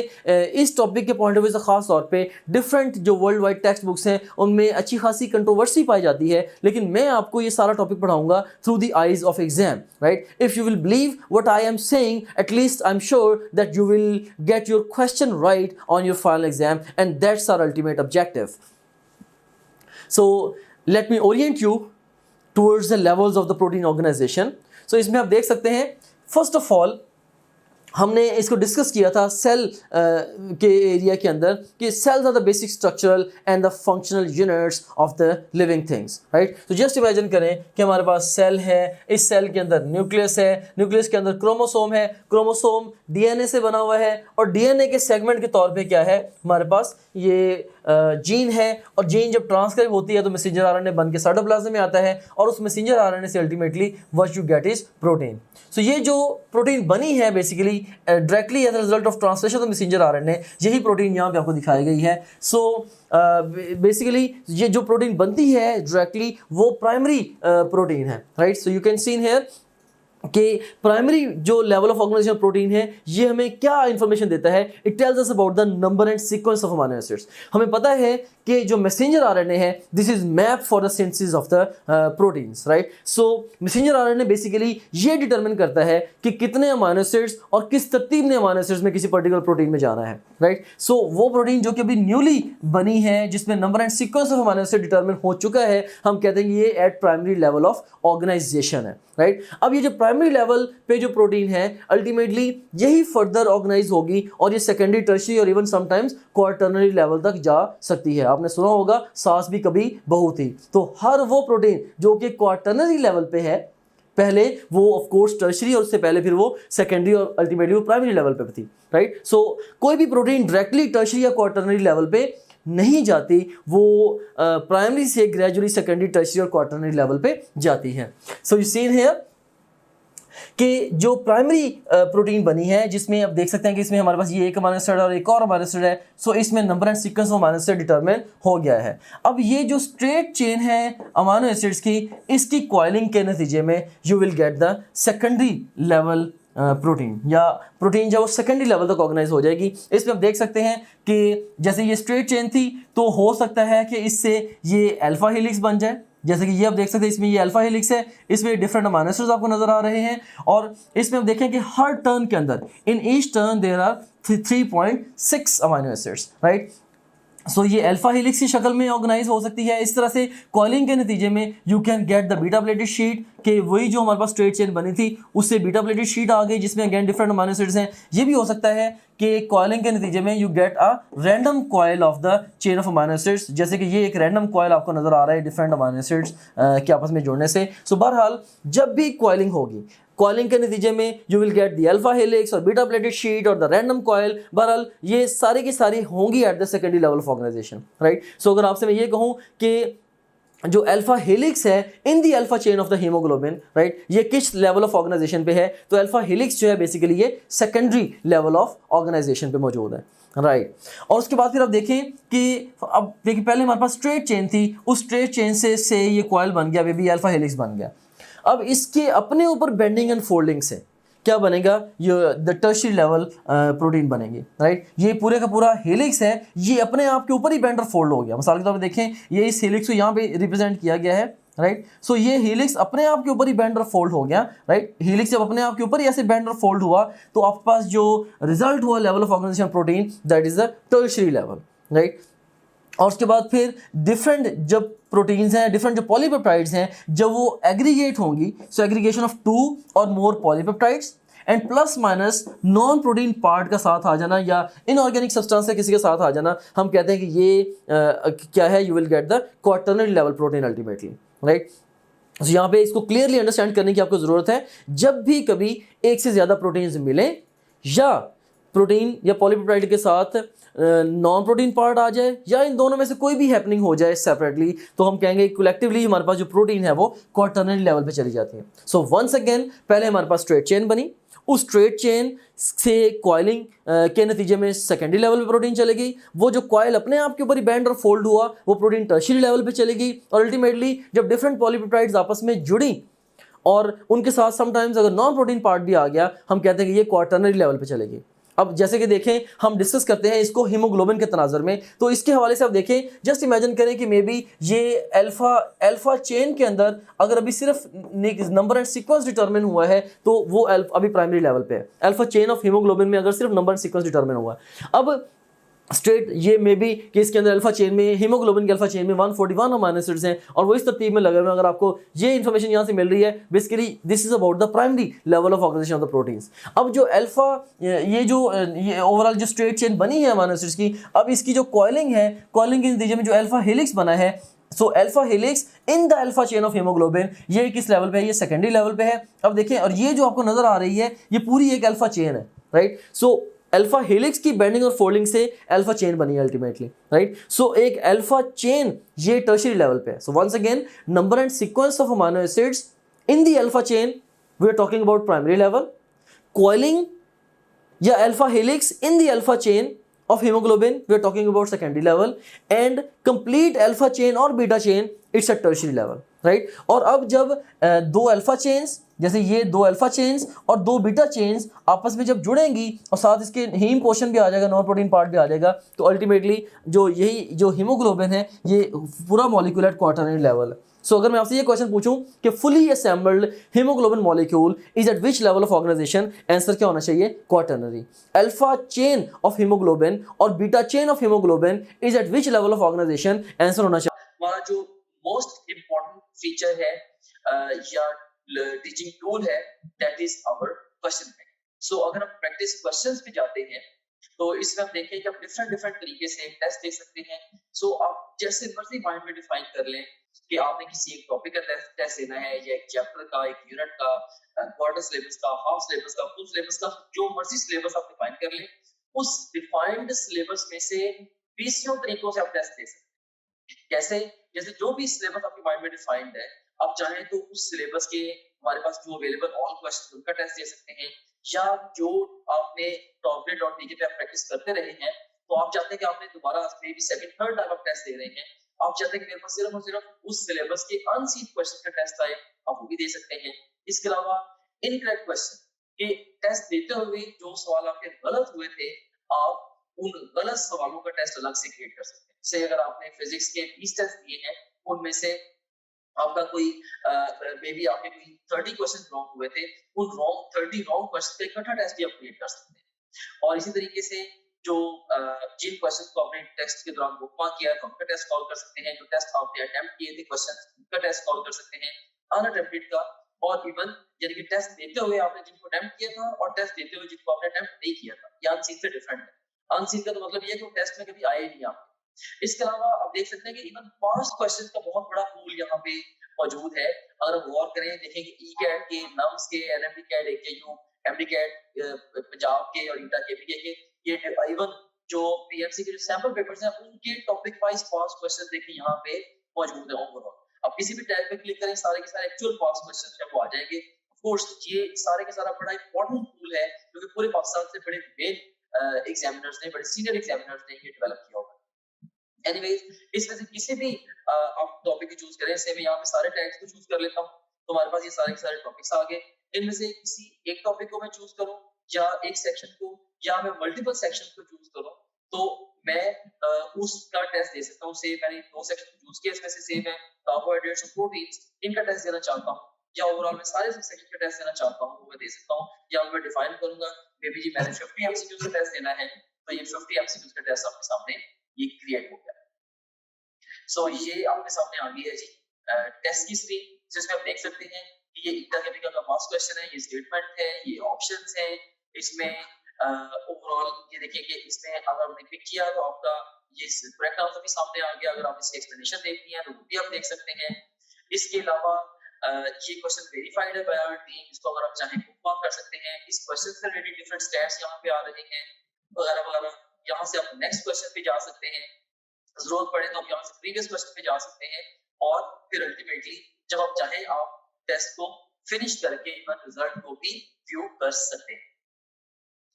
इस टॉपिक के पॉइंट ऑफ व्यू से खास तौर पे डिफरेंट जो वर्ल्ड वाइड टेक्स्ट बुक्स हैं उनमें अच्छी खासी कंट्रोवर्सी पाई जाती है, लेकिन मैं आपको ये सारा टॉपिक पढ़ाऊंगा through the eyes of exam, right. If you will believe what I am saying, at least I am sure that you will get your question right on your final exam, and that's our ultimate objective. So let me orient you towards the levels of the protein organization. So इसमें आप देख सकते हैं फर्स्ट ऑफ ऑल हमने इसको डिस्कस किया था सेल के एरिया के अंदर कि cells are the basic structural and the functional units of the living things, right. तो जस्ट इमेजिन करें कि हमारे पास सेल है, इस सेल के अंदर न्यूक्लियस है, न्यूक्लियस के अंदर क्रोमोसोम है, क्रोमोसोम डीएनए से बना हुआ है, और डीएनए के सेगमेंट के तौर पे क्या है हमारे पास ये जीन है, और जीन जब ट्रांसक्राइब होती है तो मैसेंजर आरएनए बन के साइटोप्लाज्म में आता है, और उस मैसेंजर आरएनए से ultimately what you get is protein. So ये जो प्रोटीन बनी है basically directly as a result of translation of messenger RNA, यही प्रोटीन यहाँ पे आपको दिखाई गई है। सो बेसिकली ये जो प्रोटीन बनती है डायरेक्टली वो प्राइमरी प्रोटीन है, right. So you can C in here कि प्राइमरी जो लेवल ऑफ ऑर्गेनाइजेशन प्रोटीन है ये हमें क्या इंफॉर्मेशन देता है, it tells us about the number and sequence of amino acids. हमें पता है कि जो मैसेंजर आरएनए है this is map for the synthesis of the proteins, right. So messenger RNA basically ये डिटरमिन करता है कि कितने अमीनो एसिड्स और किस तरतीब में अमीनो एसिड्स में किसी पर्टिकुलर प्रोटीन में जाना है, राइट। सो वो प्रोटीन जो कि अभी न्यूली बनी है जिसमें number and sequence of amino acid determine हो चुका है, हम कहते हैं कि ये at primary level of organisation है, राइट। अब ये जो प्राइमरी लेवल पे जो प्रोटीन है अल्टीमेटली यही फर्दर ऑर्गेनाइज होगी और ये सेकेंडरी, टर्शियरी और इवन समटाइम्स क्वार्टरनरी लेवल तक जा सकती है। आपने सुना होगा सास भी कभी बहू थी। तो हर वो प्रोटीन जो कि क्वार्टरनरी लेवल पे है, पहले वो ऑफ कोर्स टर्शियरी और उससे पहले फिर वो सेकेंडरी और अल्टीमेटली वो प्राइमरी लेवल पे थी, राइट। सो कोई भी प्रोटीन डायरेक्टली टर्शियरी या क्वार्टरनरी लेवल पे नहीं जाती, वो प्राइमरी से ग्रेजुअली सेकेंडरी, टर्शियरी और क्वार्टरनरी लेवल पे जाती है। सो यू सीन हियर कि जो प्राइमरी प्रोटीन बनी है जिसमें आप देख सकते हैं कि इसमें हमारे पास ये एक अमीनो एसिड और एक और अमीनो एसिड है। सो इसमें number and sequence of amino acid determine हो गया है। अब ये जो स्ट्रेट चेन है अमीनो एसिड्स की, इसकी कॉइलिंग के नतीजे में you will get the secondary level protein, या प्रोटीन जब वो सेकेंडरी लेवल तक ऑर्गेनाइज हो जाएगी। इसमें आप देख सकते हैं कि जैसे ये स्ट्रेट चेन थी तो हो सकता है कि इससे ये अल्फा हेलिक्स बन जाए, जैसे कि ये आप देख सकते हैं इसमें ये अल्फा हेलिक्स है, इसमें डिफरेंट अमीनो एसिड्स आपको नजर आ रहे हैं। और इसमें आप देखें कि हर टर्न के अंदर in each turn there are 3.6 amino acids, right. So ये अल्फा हेलिक्स की शक्ल में ऑर्गेनाइज हो सकती है। इस तरह से कॉइलिंग के नतीजे में you can get the beta pleated sheet, कि वही जो हमारे पास स्ट्रेट चेन बनी थी उससे बीटा प्लेटेड शीट आ गई जिसमें अगेन डिफरेंट अमीनो एसिड्स हैं। ये भी हो सकता है कि कॉइलिंग के नतीजे में you get a random coil of the chain of amino acids, जैसे कि ये एक रैंडम कॉइल आपको नजर आ रहा है डिफरेंट अमीनो एसिड्स के आपस में जुड़ने से। सो बहरहाल जब भी कॉइलिंग होगी, कॉइलिंग के नतीजे में you will get the alpha helix और बीटा प्लेटेड शीट और द रैंडम कॉइल। बहरहाल ये सारी की सारी होंगी at the secondary level of organisation, right. So अगर आपसे मैं ये कहूँ कि जो अल्फा हेलिक्स है in the alpha chain of the haemoglobin, right, ये किस लेवल ऑफ ऑर्गेनाइजेशन पे है, तो अल्फा हेलिक्स जो है बेसिकली ये सेकेंडरी लेवल ऑफ ऑर्गेनाइजेशन पे मौजूद है, राइट। और उसके बाद फिर आप देखें कि अब देखिए पहले हमारे पास स्ट्रेट चेन थी, उस स्ट्रेट चेन से ये कॉइल बन गया, बेबी अल्फा हेलिक्स बन गया। अब इसके अपने ऊपर बेंडिंग एंड फोल्डिंग से क्या बनेगा, ये द टर्शियरी लेवल प्रोटीन बनेंगे, राइट। ये पूरे का पूरा हेलिक्स है, ये अपने आप के ऊपर ही बेंड और फोल्ड हो गया। मिसाल के तौर पे देखें ये इस हेलिक्स को यहाँ पे रिप्रेजेंट किया गया है, राइट। सो ये हेलिक्स अपने आप के ऊपर ही बेंड और फोल्ड हो गया, राइट। हेलिक्स जब अपने आप के ऊपर ही ऐसे बेंड और फोल्ड हुआ तो आपके पास जो रिजल्ट हुआ level of organisation protein, that is the tertiary level, right. और उसके बाद फिर डिफरेंट जब प्रोटीन्स हैं, डिफरेंट जो पॉलीपेप्टाइड्स हैं, जब वो एग्रीगेट होंगी, सो एग्रीगेशन ऑफ 2 और more polypeptides and plus minus non protein part का साथ आ जाना या इनऑर्गेनिक सब्सटेंस से किसी के साथ आ जाना, हम कहते हैं कि ये क्या है, you will get the quaternary level protein ultimately, right. तो यहाँ पे इसको क्लियरली अंडरस्टैंड करने की आपको जरूरत है। जब भी कभी एक से ज्यादा प्रोटीन्स मिले या प्रोटीन या पॉलीपेप्टाइड के साथ नॉन प्रोटीन पार्ट आ जाए या इन दोनों में से कोई भी हैपनिंग हो जाए सेपरेटली, तो हम कहेंगे कलेक्टिवली हमारे पास जो प्रोटीन है वो क्वार्टरनरी लेवल पे चली जाती है। सो वंस अगेन पहले हमारे पास स्ट्रेट चेन बनी, उस स्ट्रेट चेन से कॉइलिंग के नतीजे में सेकेंडरी लेवल पे प्रोटीन चलेगी। वो जो कॉइल अपने आप के ऊपर ही बैंड और फोल्ड हुआ वो प्रोटीन टर्शियरी लेवल पे चलेगी और अल्टीमेटली जब डिफरेंट पॉलीपेप्टाइड्स आपस में जुड़ी और उनके साथ समटाइम्स अगर नॉन प्रोटीन पार्ट भी आ गया, हम कहते हैं कि ये क्वार्टरनरी लेवल पे चलेगी। अब जैसे कि देखें हम डिस्कस करते हैं इसको हीमोग्लोबिन के तनाजुर में, तो इसके हवाले से आप देखें, जस्ट इमेजिन करें कि मे बी ये अल्फा चेन के अंदर अगर अभी सिर्फ नंबर एंड सीक्वेंस डिटरमिन हुआ है तो वो अभी प्राइमरी लेवल पे है। अल्फा चेन ऑफ हीमोग्लोबिन में अगर सिर्फ नंबर एंड सीक्वेंस डिटरमिन हुआ है, अब स्ट्रेट ये मे बी कि इसके अंदर अल्फा चेन में, हीमोग्लोबिन के अल्फा चेन में 141 अमीनो एसिड्स हैं और वो इस तरतीब में लगे हुए हैं। अगर आपको ये इन्फॉर्मेशन यहाँ से मिल रही है, basically this is about the primary level of organisation of the proteins. अब जो अल्फा ये ओवरऑल जो स्ट्रेट चेन बनी है अमीनो एसिड्स की, अब इसकी जो कॉइलिंग है, कॉइलिंग के नतीजे में जो अल्फा हेलिक्स बना है, सो alpha helix in the alpha chain of haemoglobin, ये किस लेवल पे है, ये सेकेंडरी लेवल पे है। अब देखें, और ये जो आपको नजर आ रही है ये पूरी एक अल्फा चेन है, राइट। सो अल्फा हेलिक्स की बेंडिंग और फोल्डिंग से अल्फा चेन बनी है अल्टीमेटली, राइट। सो एक अल्फा चेन ये टर्शियरी लेवल पे है। So once again number and sequence of amino acids in the alpha chain, we are talking about primary level. Coiling या alpha helix in the alpha chain of hemoglobin, we are talking about secondary level, and complete alpha chain और beta chain, it's at tertiary level, right। और अब जब दो अल्फा चेन्स जैसे ये दो अल्फा चेन्स और दो बीटा चेन्स आपस में जब जुड़ेंगी और साथ इसके हीम पोर्शन भी आ जाएगा, नॉन प्रोटीन पार्ट भी आ जाएगा, तो अल्टीमेटली जो हीमोग्लोबिन है ये पूरा मॉलिक्यूल एट क्वार्टरनरी लेवल है। सो अगर मैं आपसे ये क्वेश्चन पूछूं कि fully assembled haemoglobin molecule is at which level of organisation, answer क्या होना चाहिए? Quaternary. Alpha chain of haemoglobin और beta chain of haemoglobin is at which level of organisation, answer होना चाहिए। हमारा जो मोस्ट इम्पोर्टेंट फीचर है या टीचिंग टूल है, that is our question bank. So अगर हम प्रैक्टिस क्वेश्चंस पे जाते हैं तो इसमें हम देखें कि आप डिफरेंट डिफरेंट तरीके से टेस्ट दे सकते हैं। सो आप जैसे मर्जी माइंड में डिफाइन कर लें कि आपने किसी एक टॉपिक का टेस्ट देना है या एक चैप्टर का, एक यूनिट का, क्वार्टर सिलेबस का, हाफ सिलेबस का, फुल सिलेबस का, जो मर्जी सिलेबस आप डिफाइन कर लें, उस डिफाइंड सिलेबस में से 20 तरीकों से आप टेस्ट दे सकते हैं। कैसे? जैसे जो भी सिलेबस आपके माइंड में डिफाइंड है, आप चाहें तो उस सिलेबस के हमारे पास जो अवेलेबल ऑल क्वेश्चन उनका टेस्ट दे सकते हैं, या जो आपने टॉपलेट.टीके पे आप प्रैक्टिस करते रहे हैं, तो आप चाहते हैं कि आपने दोबारा may be second third time आप टेस्ट दे रहे हैं, आप चाहते हैं कि मेरे पास सिर्फ और सिर्फ उस सिलेबस के अनसीन क्वेश्चन का टेस्ट आए, आप वो भी दे सकते हैं। इसके अलावा इनकरेक्ट क्वेश्चन के टेस्ट देते हुए जो सवाल आपके गलत हुए थे, आप उन गलत सवालों का टेस्ट अलग से क्रिएट कर सकते हैं। से अगर आपने फिजिक्स के 20 टेस्ट दिए हैं, उनमें से आपका कोई मे बी आपके कोई 30 क्वेश्चन रॉन्ग हुए थे, उन 30 रॉन्ग क्वेश्चन का इकट्ठा टेस्ट भी आप क्रिएट कर सकते हैं। और इसी तरीके से जो जिन क्वेश्चन को आपने टेस्ट के दौरान बुकमार्क किया है, उनका टेस्ट कॉल कर सकते हैं। जो टेस्ट आपने अटेम्प्ट किए थे क्वेश्चन, उनका टेस्ट कॉल कर सकते हैं, अनअटेम्प्टेड का। और इवन यानी कि टेस्ट देते हुए आपने जिनको अटेम्प्ट किया था और टेस्ट देते हुए जिनको आपने अटेम्प्ट नहीं किया था, ये अनसीन से डिफरेंट है। अनसीन का तो मतलब ये है कि वो टेस्ट में कभी आए नहीं आपके। इसके अलावा आप देख सकते हैं कि इवन पास्ट क्वेश्चन का बहुत बड़ा पूल यहाँ पे मौजूद है। अगर हम गौर करें, देखेंगे ई कैट के, नम्स के, NMD CAT, AKU, MD CAT, Punjab के और ईटा केपीके के, ये इवन जो पीएमसी के जो सैंपल पेपर्स हैं, उनके टॉपिक वाइज पास्ट क्वेश्चन देखिए यहाँ पे मौजूद है ओवरऑल। अब किसी भी टैब पे क्लिक करें, सारे के सारे एक्चुअल पास्ट क्वेश्चन है वो आ जाएंगे। ऑफ कोर्स ये सारे के सारा बड़ा इंपॉर्टेंट टूल है जो कि पूरे पाकिस्तान से बड़े मेन एग्जामिनर्स ने, बड़े सीनियर एग्जामिनर्स ने ये डेवलप किया होगा। एनीवेज, इसमें से किसी भी आप टॉपिक चूज करें, से मैं यहाँ पे सारे टैग्स को चूज कर लेता हूँ, तो हमारे पास ये सारे के सारे टॉपिक्स आ गए। इनमें से किसी एक टॉपिक को मैं चूज करूँ या एक सेक्शन को, या मैं मल्टीपल सेक्शन को चूज करूँ, तो मैं उसका टेस्ट दे सकता हूँ। से मैंने 2 सेक्शन चूज किए, इसमें से सेम है कार्बोहाइड्रेट्स और प्रोटीन्स, इनका टेस्ट देना चाहता हूँ, या ओवरऑल मैं सारे सेक्शन का टेस्ट देना चाहता हूँ, वो मैं दे सकता हूँ। या मैं डिफाइन करूंगा मे बी जी मैंने 50 एमसीक्यूज का टेस्ट देना है, तो ये 50 एमसीक्यूज का टेस्ट आपके सामने ये क्रिएट हो गया। सो ये आपके सामने आ गई है जी टेस्ट की स्क्रीन, जिसमें आप देख सकते हैं कि ये ईटा केमिकल का पास्ट क्वेश्चन है, ये स्टेटमेंट है, ये ऑप्शंस हैं। इसमें ओवरऑल ये देखिए कि इसमें अगर आपने क्लिक किया तो आपका ये करेक्ट आंसर भी सामने आ गया। अगर आप इसकी एक्सप्लेनेशन देखनी है तो वो भी आप देख सकते हैं। इसके अलावा ये क्वेश्चन वेरीफाइड है बाय आवर टीम, इसको अगर आप चाहें बुकमार्क कर सकते हैं। इस क्वेश्चन से रिलेटेड डिफरेंट स्टैट्स यहाँ पे आ रहे हैं वगैरह वगैरह। यहाँ से आप नेक्स्ट क्वेश्चन पे जा सकते हैं, जरूरत पड़े तो आप यहाँ से प्रीवियस क्वेश्चन पे जा सकते हैं, और फिर अल्टीमेटली जब आप चाहें आप टेस्ट को फिनिश करके इवन रिजल्ट को भी व्यू कर सकते हैं।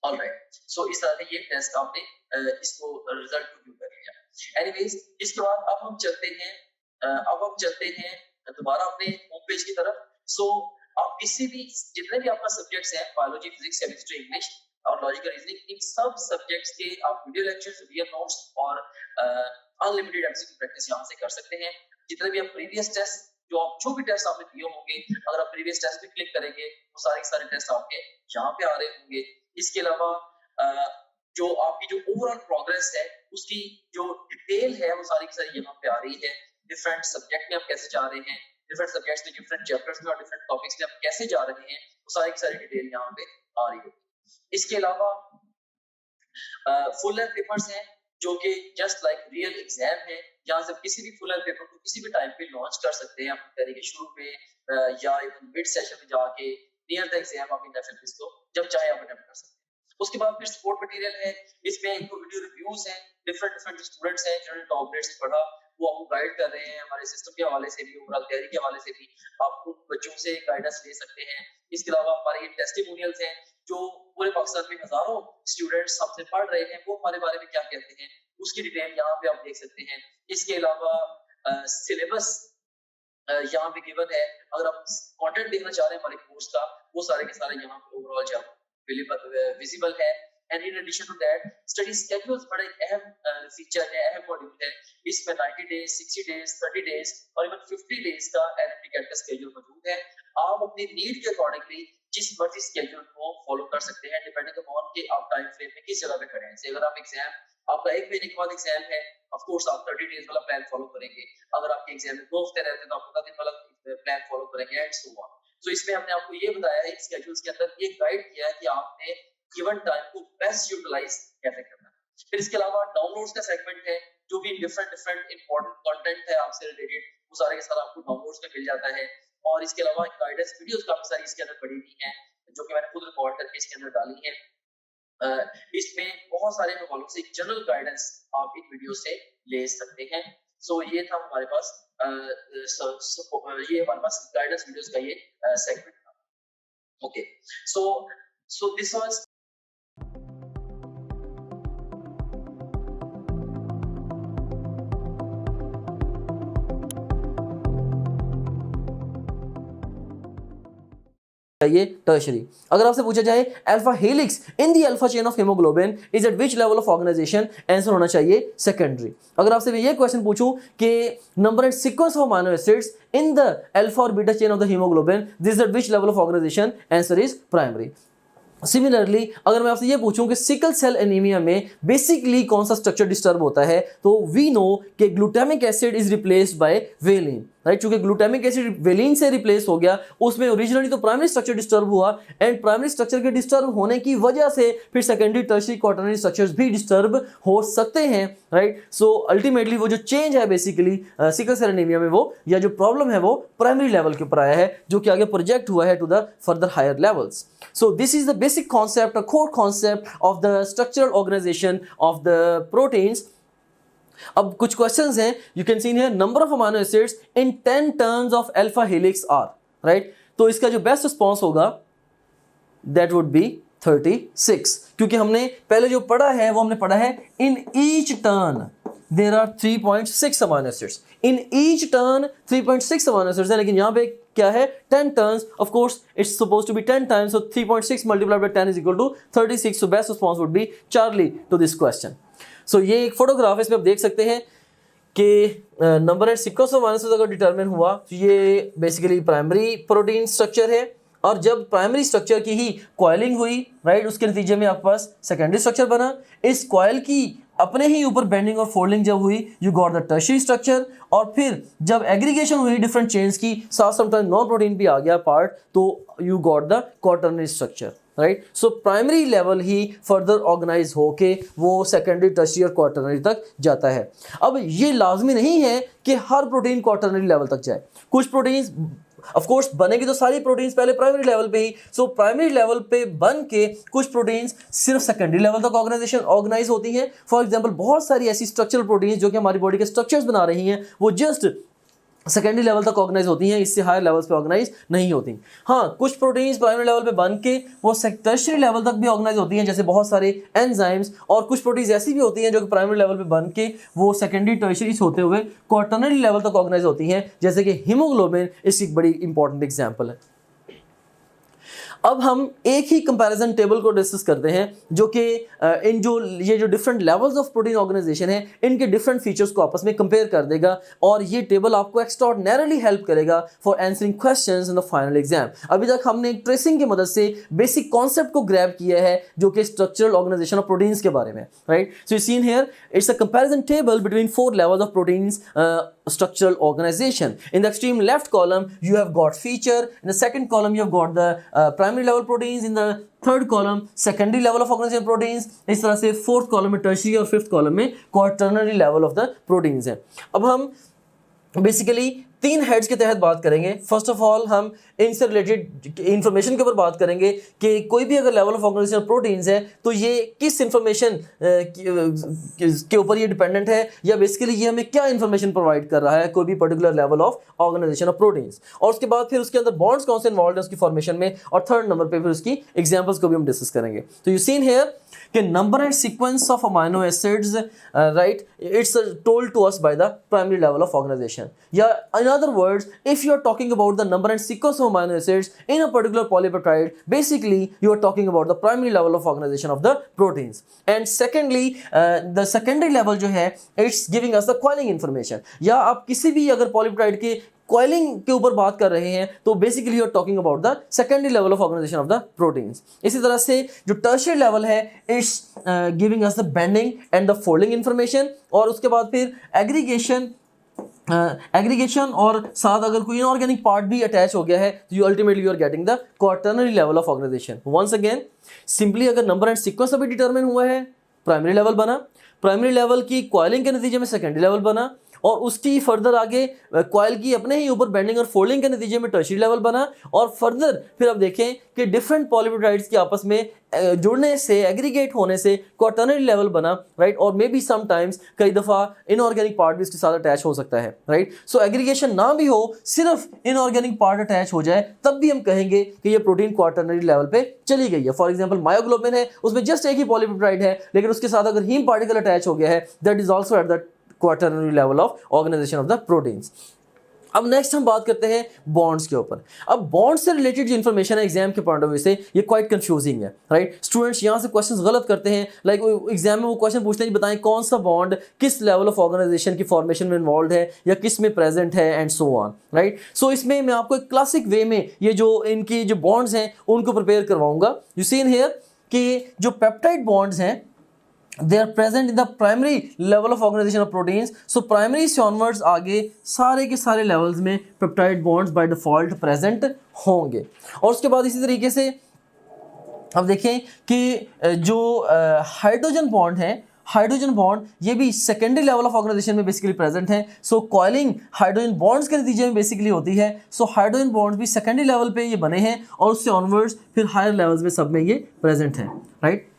ऑलराइट, सो इस तरह से ये टेस्ट आपने इसको रिजल्ट को व्यू कर लिया। एनीवेज, इसके बाद अब हम चलते हैं दोबारा अपने होम पेज की तरफ। सो आप किसी भी जितने भी आपका सब्जेक्ट्स हैं, बायोलॉजी, फिजिक्स, केमिस्ट्री, इंग्लिश और लॉजिकल रीजनिंग, इन सब सब्जेक्ट्स के आप वीडियो लेक्चर्स, वीडियो नोट्स और अनलिमिटेड एमसीक्यू प्रैक्टिस यहाँ से कर सकते हैं। जितने भी आप प्रीवियस टेस्ट जो भी टेस्ट आपने दिए होंगे, अगर आप प्रीवियस टेस्ट पे क्लिक करेंगे वो सारे टेस्ट आपके यहाँ पे आ रहे होंगे। इसके अलावा जो आपकी जो ओवरऑल प्रोग्रेस है उसकी जो डिटेल है वो सारी की सारी यहाँ पे आ रही है। डिफरेंट सब्जेक्ट में आप कैसे जा रहे हैं, डिफरेंट सब्जेक्ट्स में, डिफरेंट चैप्टर्स में और डिफरेंट टॉपिक्स में आप कैसे जा रहे हैं, वो सारी की सारी डिटेल यहाँ पे आ रही है। इसके अलावा फुल लेंथ पेपर्स हैं जो कि जस्ट लाइक रियल एग्जाम है। यहाँ से किसी भी फुल लेंथ पेपर को किसी भी टाइम पे लॉन्च कर सकते हैं, अपनी तरीके शुरू में या इवन मिड सेशन में जाके नियर द एग्जाम आप इन एफएलपीस को जब चाहे आप अटेम्प्ट कर सकते हैं। उसके बाद फिर सपोर्ट मटेरियल है, इसमें इनको वीडियो रिव्यूज हैं, डिफरेंट स्टूडेंट्स हैं जिन्होंने टॉप ग्रेड से पढ़ा, वो आपको गाइड कर रहे हैं हमारे सिस्टम के हवाले से भी, ओवरऑल तैयारी के हवाले से भी आप उन बच्चों से गाइडेंस ले सकते हैं। इसके अलावा हमारे ये टेस्टिमोनियल्स हैं जो पूरे पाकिस्तान में हजारों स्टूडेंट्स हमसे पढ़ रहे हैं, वो हमारे बारे में क्या कहते हैं उसकी डिटेल यहाँ पे आप देख सकते हैं। इसके अलावा सिलेबस यहाँ पे गिवन है। अगर आप कंटेंट देखना चाह रहे हैं हमारे कोर्स का, वो सारे के सारे यहाँ पे ओवरऑल जो विजिबल है। And in addition to that study schedules बड़ा एक अहम फीचर है, अहम मॉड्यूल है। इसमें 90 डेज, 60 डेज, 30 डेज और इवन 50 डेज का एनएमटी कैट का स्केड्यूल मौजूद है। आप अपनी नीड के अकॉर्डिंगली जिस मर्जी स्केड्यूल को फॉलो कर सकते हैं, डिपेंडिंग अपॉन कि आप टाइम फ्रेम में किस जगह पे खड़े हैं। अगर आप एग्जाम, आपका 1 महीने के बाद एग्जाम है, ऑफ कोर्स आप 30 डेज वाला प्लान फॉलो करेंगे। अगर आपके एग्जाम में 2 हफ्ते रहते हैं तो आप 15 दिन वाला प्लान फॉलो करेंगे एंड सो ऑन। सो इसमें हमने आपको ये बताया है, स्केड्यूल्स के अंदर ये गाइड किया है कि आपने गिवन टाइम को बेस्ट यूटिलाइज कैसे करना है। फिर इसके अलावा डाउनलोड्स का सेगमेंट है, जो भी डिफरेंट इंपॉर्टेंट कंटेंट है आपसे रिलेटेड, वो सारे के सारे आपको डाउनलोड्स में मिल जाता है। और इसके अलावा गाइडेंस वीडियोस काफी सारी इसके अंदर पड़ी हुई हैं, जो कि मैंने खुद रिकॉर्ड करके इसके अंदर डाली है। इसमें बहुत सारे हवालों से जनरल गाइडेंस आप इन वीडियो से ले सकते हैं। सो ये था हमारे पास ये हमारे पास गाइडेंस वीडियोस का ये सेगमेंट था। ओके, सो दिस वाज चाहिए टर्शरी। अगर आपसे पूछा जाए alpha helix in the alpha chain of haemoglobin is at which level of organisation, answer होना चाहिए सेकेंडरी। अगर आपसे मैं ये क्वेश्चन पूछूं कि number and sequence of amino acids in the alpha और beta chain of the haemoglobin, this is at which level of organisation, answer is primary. Similarly अगर मैं आपसे ये पूछूं कि सिकल सेल एनीमिया में बेसिकली कौन सा स्ट्रक्चर डिस्टर्ब होता है, तो वी नो कि glutamic acid is replaced by valine, right. चूंकि ग्लूटामिक एसिड वेलिन से रिप्लेस हो गया, उसमें ओरिजिनली तो प्राइमरी स्ट्रक्चर डिस्टर्ब हुआ एंड प्राइमरी स्ट्रक्चर के डिस्टर्ब होने की वजह से फिर सेकेंडरी, टर्शियरी, क्वाटरनरी स्ट्रक्चर्स भी डिस्टर्ब हो सकते हैं, राइट। सो अल्टीमेटली वो जो चेंज है बेसिकली सिकल सेल एनीमिया में, वो या जो प्रॉब्लम है वो प्राइमरी लेवल के ऊपर आया है, जो कि आगे प्रोजेक्ट हुआ है to the further higher levels. So this is the basic concept, a core concept of the structural organization of the proteins. अब कुछ क्वेश्चंस हैं, you can see here number of amino acids in 10 turns of alpha helix are, right? तो इसका जो बेस्ट रिस्पॉन्स होगा that would be 36, क्योंकि हमने पहले जो पढ़ा है वो हमने पढ़ा है in each turn there are 3.6 amino acids, in each turn 3.6 amino acids है, लेकिन यहाँ पे क्या है 10 turns, of course it's supposed to be 10 times, so 3.6 multiplied by 10 is equal to 36, so best response would be Charlie to this question. So ये एक फोटोग्राफ है, इसमें आप देख सकते हैं कि number and sequence of amino acids अगर डिटरमिन हुआ तो ये बेसिकली प्राइमरी प्रोटीन स्ट्रक्चर है, और जब प्राइमरी स्ट्रक्चर की ही कॉइलिंग हुई, राइट, उसके नतीजे में आपके पास सेकेंडरी स्ट्रक्चर बना। इस कॉइल की अपने ही ऊपर बेंडिंग और फोल्डिंग जब हुई, you got the tertiary structure, और फिर जब एग्रीगेशन हुई डिफरेंट चेन्स की, साथ समटाइम नॉन प्रोटीन भी आ गया पार्ट, तो you got the quaternary structure, right. So primary level ही फर्दर ऑर्गेनाइज होके वो सेकेंडरी, टर्शियरी और क्वाटरनरी तक जाता है। अब ये लाजमी नहीं है कि हर प्रोटीन क्वाटरनरी लेवल तक जाए, कुछ प्रोटीन्स ऑफ कोर्स बनेगी तो सारी प्रोटीन्स पहले प्राइमरी लेवल पे ही, सो प्राइमरी लेवल पे बन के कुछ प्रोटीन्स सिर्फ सेकेंडरी लेवल तक ऑर्गेनाइज होती हैं। फॉर एग्जांपल बहुत सारी ऐसी स्ट्रक्चरल प्रोटीन्स जो कि हमारी बॉडी के स्ट्रक्चर्स बना रही हैं, वो जस्ट सेकेंडरी लेवल तक ऑर्गेनाइज होती हैं, इससे हायर लेवल्स पे ऑर्गेनाइज नहीं होती। हाँ, कुछ प्रोटीन्स प्राइमरी लेवल पे बन के वो टर्शियरी लेवल तक भी ऑर्गेनाइज होती हैं, जैसे बहुत सारे एंजाइम्स, और कुछ प्रोटीन्स ऐसी भी होती हैं जो कि प्राइमरी लेवल पे बन के वो सेकेंडरी, टर्शियरी होते हुए क्वाटरनरी लेवल तक ऑर्गेनाइज होती हैं, जैसे कि हीमोग्लोबिन इसकी बड़ी इंपॉर्टेंट एग्जाम्पल है। अब हम एक ही कंपैरिजन टेबल को डिस्कस करते हैं, जो कि इन ये जो different levels of protein organisation है, इनके डिफरेंट फीचर्स को आपस में कंपेयर कर देगा, और ये टेबल आपको एक्स्ट्राऑर्डिनरीली हेल्प करेगा for answering questions in the final exam. अभी तक हमने एक ट्रेसिंग की मदद से बेसिक कॉन्सेप्ट को ग्रैब किया है, जो कि स्ट्रक्चरल ऑर्गेनाइजेशन ऑफ प्रोटीन्स के बारे में, right. So you seen here it's a comparison table between 4 levels of proteins structural organization. In the extreme left column you have got feature, in the second column you have got the primary level proteins, in the third column secondary level of organization proteins, इस तरह से fourth column में tertiary और fifth column में quaternary level of the proteins है। अब हम बेसिकली 3 हेड्स के तहत बात करेंगे। फर्स्ट ऑफ ऑल हम इनसे रिलेटेड इंफॉर्मेशन के ऊपर बात करेंगे कि कोई भी अगर लेवल ऑफ ऑर्गेनाइजेशन प्रोटीन्स है तो ये किस इंफॉर्मेशन के ऊपर ये डिपेंडेंट है, या बेसिकली ये हमें क्या इंफॉर्मेशन प्रोवाइड कर रहा है कोई भी particular level of organisation of proteins, और उसके बाद फिर उसके अंदर बॉन्ड्स कौन से इन्वॉल्व है उसकी फॉर्मेशन में, और थर्ड नंबर पे फिर उसकी एग्जांपल्स को भी हम डिस्कस करेंगे। तो यू सीन हियर कि number and sequence of amino acids right it's told to us by the primary level of organisation, या in other words if you are talking about the number and sequence of amino acids in a particular polypeptide, basically you are talking about the primary level of organization of the proteins. And secondly the secondary level जो है it's giving us the coiling information, या आप किसी भी अगर पॉलीपेप्टाइड के coiling के ऊपर बात कर रहे हैं तो basically you are talking about the secondary level of organisation of the proteins. इसी तरह से जो टर्शियरी लेवल है it's giving us the bending and the folding information, और उसके बाद फिर एग्रीगेशन और साथ अगर कोई इनऑर्गेनिक पार्ट भी अटैच हो गया है तो you ultimately you are getting the quaternary level of organisation. Once again simply अगर नंबर एंड सीक्वेंस अभी डिटरमिन हुआ है प्राइमरी लेवल बना, प्राइमरी लेवल की कॉइलिंग के नतीजे में सेकेंडरी लेवल बना, और उसकी फर्दर आगे कॉइल की अपने ही ऊपर बेंडिंग और फोल्डिंग के नतीजे में टर्शियरी लेवल बना, और फर्दर फिर आप देखें कि डिफरेंट पॉलीपेप्टाइड्स के आपस में जुड़ने से एग्रीगेट होने से क्वार्टरनरी लेवल बना, राइट, और मे बी समटाइम्स कई दफ़ा इनऑर्गेनिक पार्ट भी इसके साथ अटैच हो सकता है, राइट। सो एग्रीगेशन ना भी हो, सिर्फ इनऑर्गेनिक पार्ट अटैच हो जाए तब भी हम कहेंगे कि ये प्रोटीन क्वार्टरनरी लेवल पे चली गई है। फॉर एग्जांपल मायोग्लोबिन है, उसमें जस्ट एक ही पॉलीपेप्टाइड है, लेकिन उसके साथ अगर हीम पार्टिकल अटैच हो गया है, that is also at the quaternary level of organisation of the proteins. अब नेक्स्ट हम बात करते हैं बॉन्ड्स के ऊपर। अब बॉन्ड से रिलेटेड जो इन्फॉर्मेशन है एग्जाम के पॉइंट ऑफ व्यू से ये क्वाइट कंफ्यूजिंग है, राइट। स्टूडेंट्स यहाँ से क्वेश्चंस गलत करते हैं, लाइक एग्जाम में वो क्वेश्चन पूछते हैं बताएं कौन सा बॉन्ड किस लेवल ऑफ ऑर्गेनाइजेशन की फॉर्मेशन में इन्वॉल्व है या किस में प्रेजेंट है एंड सो ऑन, राइट। सो इसमें मैं आपको एक क्लासिक वे में ये जो इनकी जो बॉन्ड्स हैं उनको प्रिपेयर करवाऊंगा। यू सी इन हियर कि जो पेप्टाइड बॉन्ड्स हैं they are present in the primary level of organization of proteins. So primary से onwards आगे सारे के सारे levels में peptide bonds by default present होंगे। और उसके बाद इसी तरीके से अब देखें कि जो हाइड्रोजन बॉन्ड है, हाइड्रोजन बॉन्ड ये भी सेकेंडरी लेवल ऑफ ऑर्गेनाइजेशन में बेसिकली प्रेजेंट है। सो कॉइलिंग हाइड्रोजन बॉन्ड्स के नतीजे में बेसिकली होती है। सो हाइड्रोजन बॉन्ड्स भी सेकेंडरी लेवल पे ये बने हैं और उससे ऑनवर्ड्स फिर हायर लेवल्स में सब में ये प्रेजेंट है, राइट।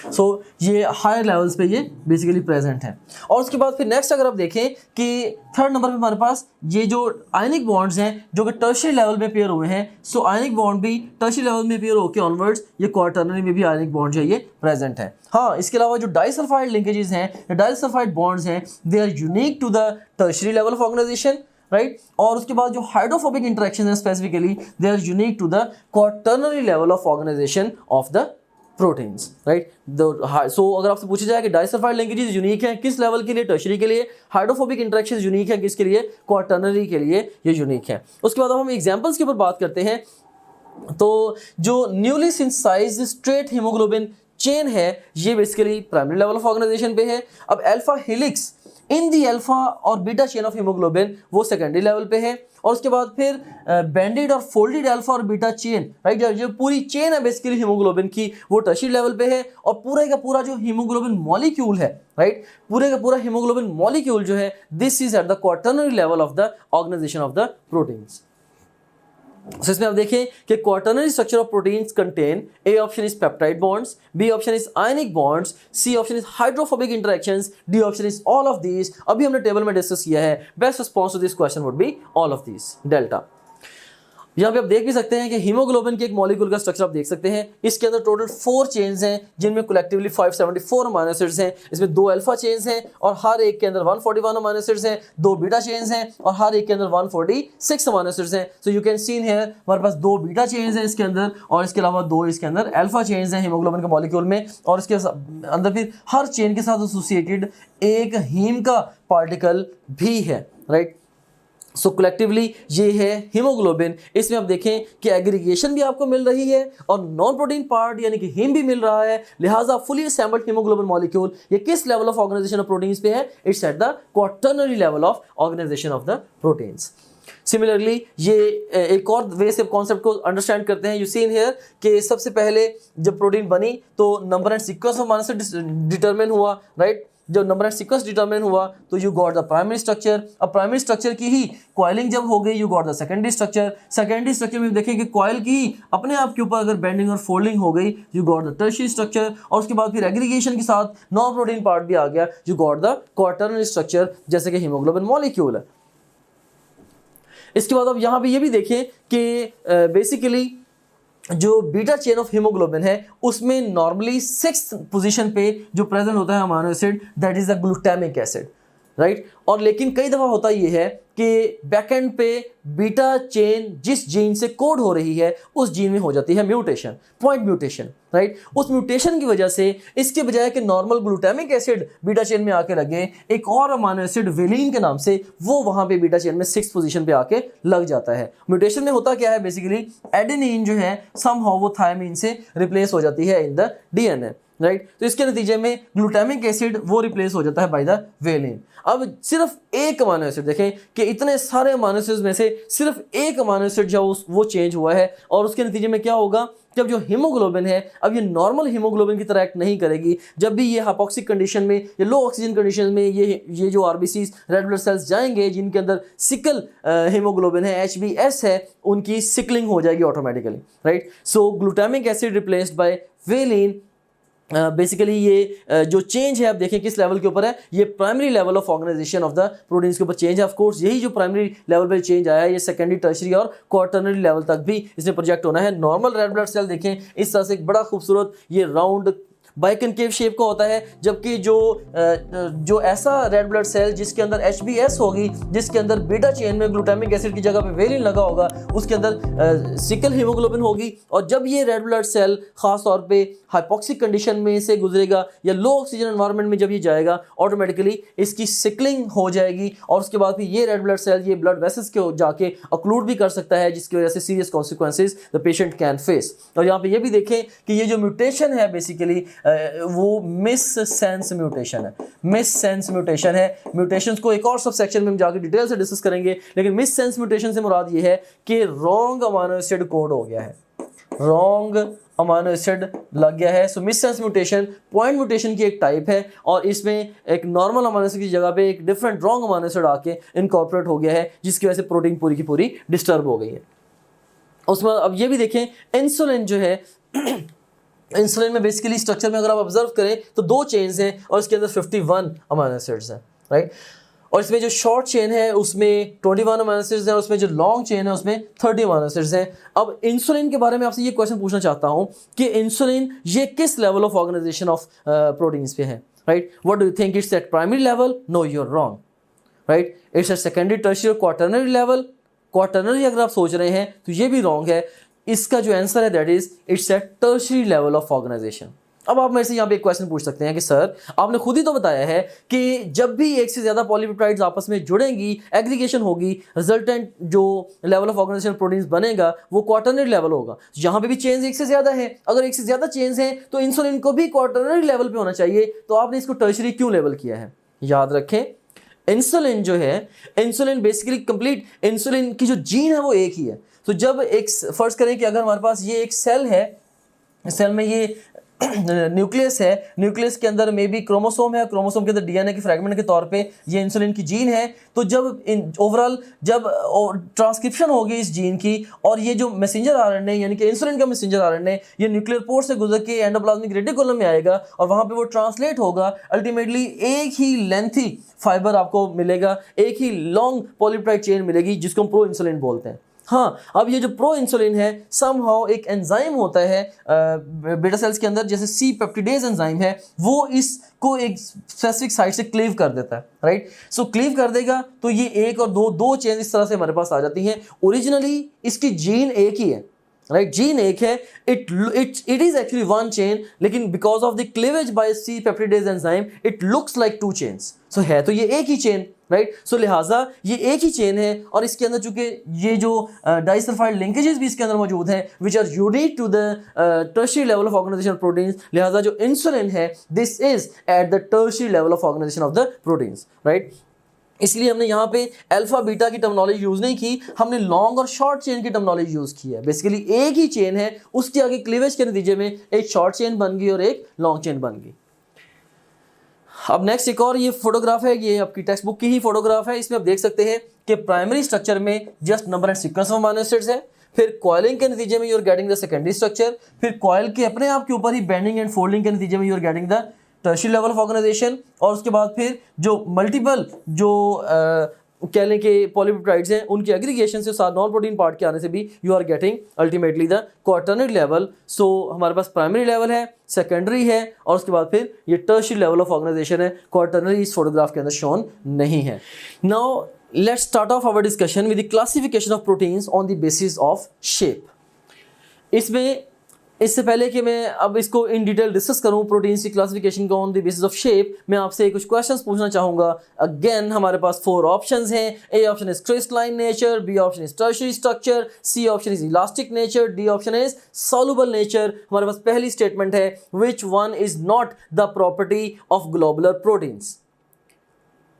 सो ये हायर लेवल्स पे ये बेसिकली प्रेजेंट है। और उसके बाद फिर नेक्स्ट अगर आप देखें कि थर्ड नंबर पे हमारे पास ये जो आयनिक बॉन्ड्स हैं जो कि टर्शियरी लेवल में पेयर हुए हैं। सो आयनिक बॉन्ड भी टर्शियरी लेवल में पेयर होकर ऑनवर्ड्स ये क्वार्टरनरी में भी आयनिक बॉन्ड जो है ये प्रेजेंट है। हाँ, इसके अलावा जो डाइसल्फाइड लिंकेजेस हैं, डाइसल्फाइड बॉन्ड्स हैं, they are unique to the tertiary level of organisation, right. और उसके बाद जो हाइड्रोफोबिक इंटरेक्शन है specifically they are unique to the quaternary level of organisation of the proteins, right. So अगर आपसे पूछा जाए कि डाइसल्फाइड लिंकेजेस यूनिक हैं किस लेवल के लिए, टर्शियरी के लिए, हाइड्रोफोबिक इंटरेक्शंस यूनिक है किसके लिए, क्वार्टरनरी के लिए ये यूनिक है। उसके बाद अब हम एग्जांपल्स के ऊपर बात करते हैं। तो जो newly synthesised straight haemoglobin chain है ये basically primary level of organisation पे है। अब alpha helix in the alpha और बीटा चेन ऑफ हीमोग्लोबिन वो सेकेंडरी लेवल पे है। और उसके बाद फिर बैंडेड और फोल्डेड अल्फा और बीटा चेन, राइट, जो पूरी चेन है बेसिकली हीमोग्लोबिन की वो टर्शियरी लेवल पे है। और पूरा का पूरा जो हीमोग्लोबिन मॉलिक्यूल है, राइट, पूरे का पूरा हीमोग्लोबिन मॉलिक्यूल जो है this is at the quaternary level of the organisation of the proteins. So, इसमें आप देखें कि quaternary structure of proteins contain A option is peptide bonds, B option is ionic bonds, C option is hydrophobic interactions, D option is all of these. अभी हमने टेबल में डिस्कस किया है। Best response to this question would be all of these, delta. यहाँ पे आप देख भी सकते हैं कि हीमोग्लोबिन के एक मॉलिक्यूल का स्ट्रक्चर आप देख सकते हैं। इसके अंदर टोटल 4 चेन्स हैं जिनमें कलेक्टिवली 574 अमीनो एसिड्स हैं। इसमें 2 अल्फा चेन्स हैं और हर एक के अंदर 141 अमीनो एसिड्स हैं, 2 बीटा चेन्स हैं और हर एक के अंदर 146 अमीनो एसिड्स हैं। सो you can C in here हमारे पास 2 बीटा चेन्स हैं इसके अंदर और इसके अलावा 2 इसके अंदर अल्फा चेन्स हैं हीमोग्लोबिन के मॉलिक्यूल में। और इसके अंदर फिर हर चेन के साथ एसोसिएटेड एक हीम का पार्टिकल भी है, राइट। सो कलेक्टिवली ये है हीमोग्लोबिन। इसमें आप देखें कि एग्रीगेशन भी आपको मिल रही है और नॉन प्रोटीन पार्ट यानी कि हीम भी मिल रहा है। लिहाजा फुली असेंबल्ड हीमोग्लोबिन मॉलिक्यूल ये किस level of organisation of proteins पे है, it's at the quaternary level of organisation of the proteins. Similarly ये एक और वे से कॉन्सेप्ट को अंडरस्टैंड करते हैं। यू सी इन हियर कि सबसे पहले जब प्रोटीन बनी तो number and sequence of minus से डिटरमिन हुआ, राइट। जब नंबर एंड सीक्वेंस डिटरमिन हुआ तो you got the primary structure. अब प्राइमरी स्ट्रक्चर की ही कॉइलिंग जब हो गई you got the secondary structure. Secondary structure में देखें कि कॉइल की ही अपने आप के ऊपर अगर बेंडिंग और फोल्डिंग हो गई you got the tertiary structure. और उसके बाद फिर एग्रीगेशन के साथ नॉन प्रोटीन पार्ट भी आ गया, you got the quaternary structure जैसे कि हीमोग्लोबिन मॉलिक्यूल है। इसके बाद अब यहाँ पे ये भी देखें कि बेसिकली जो बीटा चेन ऑफ हीमोग्लोबिन है उसमें नॉर्मली 6th पोजीशन पे जो प्रेजेंट होता है amino acid, that is the glutamic acid, right. और लेकिन कई दफा होता ये है कि बैकएंड पे बीटा चेन जिस जीन से कोड हो रही है उस जीन में हो जाती है म्यूटेशन, पॉइंट म्यूटेशन, राइट। उस म्यूटेशन की वजह से इसके बजाय कि normal glutamic acid beta chain में आके लगे, एक और अमीनो एसिड वेलिन के नाम से वो वहां पे बीटा चेन में 6th पोजीशन पे आके लग जाता है। म्यूटेशन में होता क्या है, बेसिकली एडेनिन जो है समहाउ वो थायमिन से रिप्लेस हो जाती है इन द डीएनए, राइट। तो इसके नतीजे में ग्लूटामिक एसिड वो रिप्लेस हो जाता है बाय द वेलिन। अब सिर्फ एक अमीनो एसिड, देखें कि इतने सारे अमीनो एसिड्स में से सिर्फ एक अमीनो एसिड जो वो चेंज हुआ है, और उसके नतीजे में क्या होगा, जब जो हीमोग्लोबिन है अब ये नॉर्मल हीमोग्लोबिन की तरह एक्ट नहीं करेगी। जब भी ये हाइपोक्सिक कंडीशन में या लो ऑक्सीजन कंडीशन में ये जो आरबीसीज रेड ब्लड सेल्स जाएंगे जिनके अंदर सिकल हीमोग्लोबिन है, एचबीएस है, उनकी सिकलिंग हो जाएगी automatically, right. So glutamic acid replaced by valine, basically ये जो चेंज है आप देखें किस लेवल के ऊपर है, ये primary level of organisation of the proteins के ऊपर चेंज है। ऑफ कोर्स यही जो प्राइमरी लेवल पे चेंज आया है ये सेकेंडरी, टर्शरी और क्वार्टरनरी लेवल तक भी इसमें प्रोजेक्ट होना है। नॉर्मल रेड ब्लड सेल देखें इस तरह से एक बड़ा खूबसूरत ये राउंड बाइकनकेव शेप का होता है, जबकि जो ऐसा रेड ब्लड सेल जिसके अंदर एचबीएस होगी, जिसके अंदर बीटा चेन में ग्लूटामिक एसिड की जगह पे वेलिन लगा होगा, उसके अंदर सिकल हीमोग्लोबिन होगी। और जब ये रेड ब्लड सेल खास तौर पे हाइपोक्सिक कंडीशन में से गुजरेगा या लो ऑक्सीजन एनवायरनमेंट में जब ये जाएगा, ऑटोमेटिकली इसकी सिकलिंग हो जाएगी और उसके बाद फिर ये रेड ब्लड सेल ये ब्लड वेसल्स के जाके अक्लूड भी कर सकता है, जिसकी वजह से serious consequences the patient can face. और यहाँ पे ये भी देखें कि ये जो म्यूटेशन है बेसिकली वो मिस सेंस म्यूटेशन है, मिस सेंस म्यूटेशन है। म्यूटेशंस को एक और सब सेक्शन में हम जाके डिटेल से डिस्कस करेंगे, लेकिन मिस सेंस म्यूटेशन से मुराद ये है कि रॉन्ग अमीनो एसिड कोड हो गया है, रॉन्ग अमीनो एसिड लग गया है। So missense mutation point mutation की एक टाइप है और इसमें एक नॉर्मल अमीनो एसिड की जगह पे एक डिफरेंट रॉन्ग अमीनो एसिड आके इनकॉर्पोरेट हो गया है, जिसकी वजह से प्रोटीन पूरी की पूरी डिस्टर्ब हो गई है। उसमें अब ये भी देखें इंसुलिन जो है इंसुलिन में बेसिकली स्ट्रक्चर में अगर आप ऑब्जर्व करें तो 2 चेन्स हैं और इसके अंदर 51 अमीनो एसिड्स हैं, राइट। और इसमें जो शॉर्ट चेन है उसमें 21 अमीनो एसिड्स हैं और उसमें जो लॉन्ग चेन है उसमें 30 अमीनो एसिड्स हैं। अब इंसुलिन के बारे में आपसे ये क्वेश्चन पूछना चाहता हूं कि इंसुलिन ये किस level of organisation of proteins पे है, right. What do you think, it's at primary level? No, you are wrong, right. It's at secondary, tertiary, quaternary level. Quaternary अगर आप सोच रहे हैं तो ये भी रॉन्ग है। इसका जो आंसर है that is it's at tertiary level of organisation. अब आप मेरे से यहाँ पे एक क्वेश्चन पूछ सकते हैं कि सर आपने खुद ही तो बताया है कि जब भी एक से ज्यादा पॉलीपेप्टाइड्स आपस में जुड़ेंगी, एग्रीगेशन होगी, रिजल्टेंट जो लेवल ऑफ ऑर्गेनाइजेशन प्रोटीन्स बनेगा वो क्वार्टरनरी लेवल होगा। यहाँ पे भी चेंज एक से ज्यादा है, अगर एक से ज्यादा चेंज है तो इंसुलिन को भी क्वार्टरनरी लेवल पे होना चाहिए, तो आपने इसको टर्शियरी क्यों लेवल किया है? याद रखें इंसुलिन जो है, इंसुलिन बेसिकली कंप्लीट इंसुलिन की जो जीन है वो एक ही है। तो जब एक फर्ज करें कि अगर हमारे पास ये एक सेल है, सेल में ये न्यूक्लियस है, न्यूक्लियस के अंदर में भी क्रोमोसोम है, क्रोमोसोम के अंदर डीएनए के फ्रैगमेंट के तौर पे ये इंसुलिन की जीन है। तो जब ओवरऑल जब ट्रांसक्रिप्शन होगी इस जीन की और ये जो मैसेंजर आरएनए यानी कि इंसुलिन का मैसेंजर आरएनए ये न्यूक्लियर पोर्ट से गुजर के एंडोप्लाज्मिक रेटिकुलम में आएगा और वहां पे वो ट्रांसलेट होगा। अल्टीमेटली एक ही लेंथी फाइबर आपको मिलेगा, एक ही लॉन्ग पॉलीपेप्टाइड चेन मिलेगी जिसको हम प्रो इंसुलिन बोलते हैं। हाँ, अब ये जो प्रो इंसुलिन है समहाउ एक एंजाइम होता है बीटा सेल्स के अंदर, जैसे सी पेप्टिडेज एंजाइम है, वो इसको एक स्पेसिफिक साइट से क्लीव कर देता है, राइट। सो क्लीव कर देगा तो ये एक और दो चेन इस तरह से हमारे पास आ जाती हैं। ओरिजिनली इसकी जीन एक ही है, राइट, जीन एक है, it is actually one chain, लेकिन because of the cleavage by C peptidase enzyme it looks like 2 chains. So है तो ये एक ही चेन, राइट। सो लिहाजा ये एक ही चेन है और इसके अंदर चूंकि ये जो डाइसल्फाइड लिंकेजेस भी इसके अंदर मौजूद हैं which are unique to the tertiary level of organisation of proteins, लिहाजा जो इंसुलिन है this is at the tertiary level of organisation of the proteins, right. इसलिए हमने यहाँ पे अल्फा बीटा की टर्मिनोलॉजी यूज नहीं की, हमने लॉन्ग और शॉर्ट चेन की टर्मिनोलॉजी यूज की है। बेसिकली एक ही चेन है, उसके आगे क्लीवेज के नतीजे में एक शॉर्ट चेन बन गई और एक लॉन्ग चेन बन गई। अब नेक्स्ट एक और ये फोटोग्राफ है, ये आपकी टेक्स्ट बुक की ही फोटोग्राफ है। इसमें आप देख सकते हैं कि प्राइमरी स्ट्रक्चर में just number and sequence of amino acids है, फिर कॉइलिंग के नतीजे में you are getting the secondary structure, फिर कॉइल के अपने आप के ऊपर ही बेंडिंग एंड फोल्डिंग के नतीजे में you are getting the tertiary level of organisation, और उसके बाद फिर जो मल्टीपल जो कह लें कि पॉलीपेप्टाइड्स हैं, उनके एग्रीगेशन से साथ नॉन प्रोटीन पार्ट के आने से भी you are getting ultimately the quaternary level. So हमारे पास प्राइमरी लेवल है, सेकेंडरी है, और उसके बाद फिर ये टर्शियरी लेवल ऑफ ऑर्गेनाइजेशन है। क्वार्टरनरी इस फोटोग्राफ के अंदर शोन नहीं है। Now let's start off our discussion with the classification of proteins on the basis of shape. इसमें इससे पहले कि मैं अब इसको इन डिटेल डिस्कस करूं प्रोटीन्स की क्लासिफिकेशन को on the basis of shape, मैं आपसे कुछ क्वेश्चंस पूछना चाहूँगा। अगेन हमारे पास 4 ऑप्शंस हैं। A option is crystalline nature, B option is tertiary structure, C option is elastic nature, D option is soluble nature. हमारे पास पहली स्टेटमेंट है which one is not the property of globular proteins.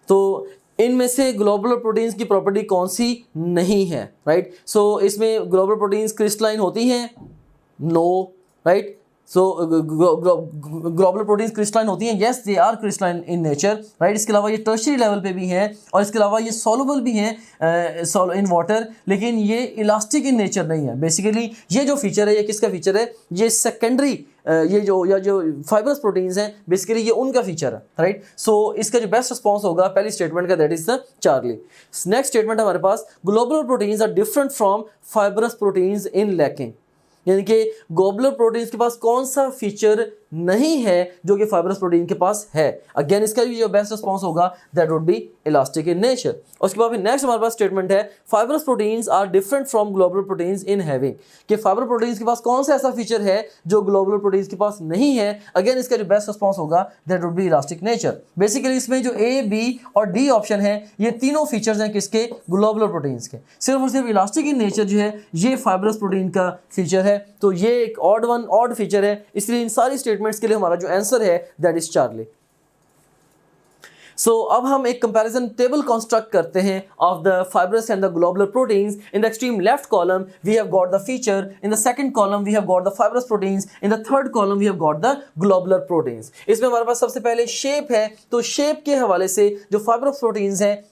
तो इनमें से ग्लोबुलर प्रोटीन्स की प्रॉपर्टी कौन सी नहीं है, राइट? सो इसमें ग्लोबुलर प्रोटीन्स क्रिस्टलाइन होती हैं? No, right? So globular proteins crystalline होती हैं? Yes, they are crystalline in nature, right? इसके अलावा ये टर्शियरी लेवल पे भी हैं, और इसके अलावा ये सॉल्युबल भी हैं इन वाटर, लेकिन ये इलास्टिक इन नेचर नहीं है। बेसिकली ये जो फीचर है, ये किसका फीचर है? ये सेकेंडरी ये जो फाइबरस प्रोटीन्स हैं, बेसिकली ये उनका फीचर है, राइट? सो इसका जो बेस्ट रिस्पॉन्स होगा पहली स्टेटमेंट का, that is the Charlie. Next statement हमारे पास, globular proteins are different from fibrous proteins in lacking. यानी कि ग्लोबुलर प्रोटीन्स के पास कौन सा फीचर नहीं है जो कि फाइबरस प्रोटीन के पास है? अगेन इसका भी जो बेस्ट रिस्पॉन्स होगा that would be elastic in nature. उसके बाद नेक्स्ट हमारे पास स्टेटमेंट है, fibrous proteins are different from globular proteins in having. कि फाइबर प्रोटीन्स के पास कौन सा ऐसा फीचर है जो ग्लोबुलर प्रोटीन्स के पास नहीं है? अगेन इसका जो बेस्ट रिस्पॉन्स होगा that would be elastic nature. Basically इसमें जो ए, बी और डी ऑप्शन है, ये तीनों फीचर्स हैं किसके? ग्लोबुलर प्रोटीन्स के। सिर्फ और सिर्फ इलास्टिक इन नेचर जो है ये फाइबरस प्रोटीन का फीचर है। तो ये एक ऑड फीचर है, इसलिए इन सारी स्टेटमेंट्स के लिए हमारा जो आंसर है दैट इज चार्ली। सो अब हम एक कंपैरिजन टेबल कंस्ट्रक्ट करते हैं of the fibrous and the globular proteins. In the extreme left column we have got the feature, in the second column we have got the fibrous proteins, in the third column we have got the globular proteins. इसमें हमारे पास सबसे पहले शेप है, तो शेप के हवाले से जो फाइबरस प्रोटीन्स हैं,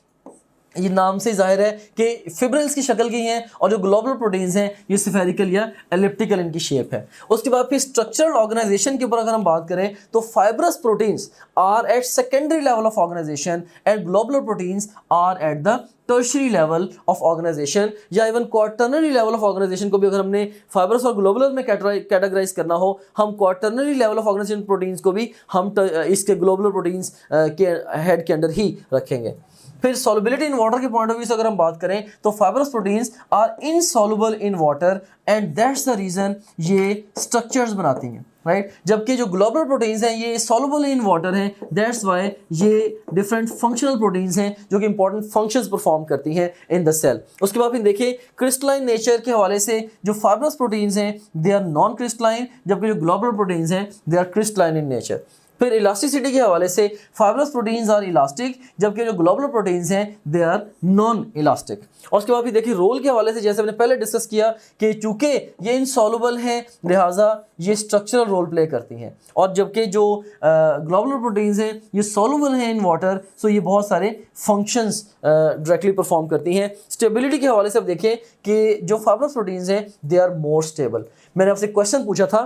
ये नाम से जाहिर है कि फिब्रिल्स की शक्ल की हैं, और जो ग्लोबुलर प्रोटीन्स हैं ये स्फेरिकल या एलिप्टिकल इनकी शेप है। उसके बाद फिर स्ट्रक्चरल ऑर्गेनाइजेशन के ऊपर अगर हम बात करें तो fibrous proteins are at secondary level of organisation and globular proteins are at the tertiary level of organisation, या even quaternary level of organisation को भी अगर हमने फाइबरस और ग्लोबुलर में कैटेगराइज करना हो, हम quaternary level of organisation proteins को भी हम इसके ग्लोबुलर प्रोटीन्स के हेड के अंदर ही रखेंगे। फिर सॉल्युबिलिटी इन वाटर के पॉइंट ऑफ व्यू से अगर हम बात करें तो fibrous proteins are insoluble in water and that's the reason ये स्ट्रक्चर्स बनाती हैं, राइट? जबकि जो ग्लोबुलर प्रोटीन्स हैं ये सॉल्युबल इन वाटर हैं, दैट्स व्हाई ये डिफरेंट फंक्शनल प्रोटीन्स हैं जो कि इंपॉर्टेंट फंक्शंस परफॉर्म करती हैं इन द सेल। उसके बाद फिर देखिए क्रिस्टलाइन नेचर के हवाले से जो फाइबरस प्रोटीन्स हैं दे आर नॉन क्रिस्टलाइन, जबकि जो ग्लोबुलर प्रोटीन्स हैं they are crystalline in nature. फिर इलास्टिसिटी के हवाले से फाइबरस प्रोटीन्स आर इलास्टिक, जबकि जो ग्लोबुलर प्रोटीन्स हैं दे आर नॉन इलास्टिक। और उसके बाद भी देखिए रोल के हवाले से, जैसे हमने पहले डिस्कस किया कि चूंकि ये इनसॉल्युबल हैं लिहाजा ये स्ट्रक्चरल रोल प्ले करती हैं, और जबकि जो ग्लोबुलर प्रोटीन्स हैं ये सॉल्युबल हैं इन वाटर, सो ये बहुत सारे फंक्शंस डायरेक्टली परफॉर्म करती हैं। स्टेबिलिटी के हवाले से अब देखें कि जो फाइबरस प्रोटीन्स हैं दे आर मोर स्टेबल। मैंने आपसे क्वेश्चन पूछा था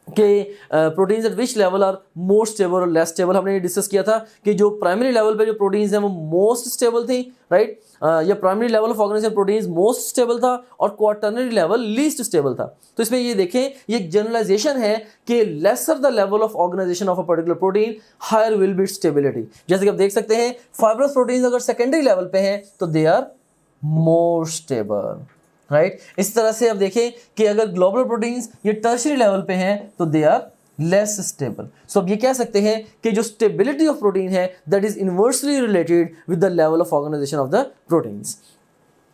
कि proteins at which level are more stable और लेस स्टेबल। हमने ये डिस्कस किया था कि जो प्राइमरी लेवल पे जो प्रोटीन्स हैं वो मोस्ट स्टेबल थी, राइट? या primary level of organisation proteins most stable था और क्वार्टरनरी लेवल लीस्ट स्टेबल था। तो इसमें ये देखें ये एक जनरलाइजेशन है कि lesser the level of organisation of a particular protein higher will be stability. जैसे कि आप देख सकते हैं फाइबरस प्रोटीन्स अगर सेकेंडरी लेवल पे हैं तो they are more stable, right? इस तरह से अब देखें कि अगर ग्लोबुलर प्रोटीन्स ये टर्शियरी लेवल पे हैं तो they are less stable. So अब ये कह सकते हैं कि जो स्टेबिलिटी ऑफ प्रोटीन है that is inversely related with the level of organisation of the proteins.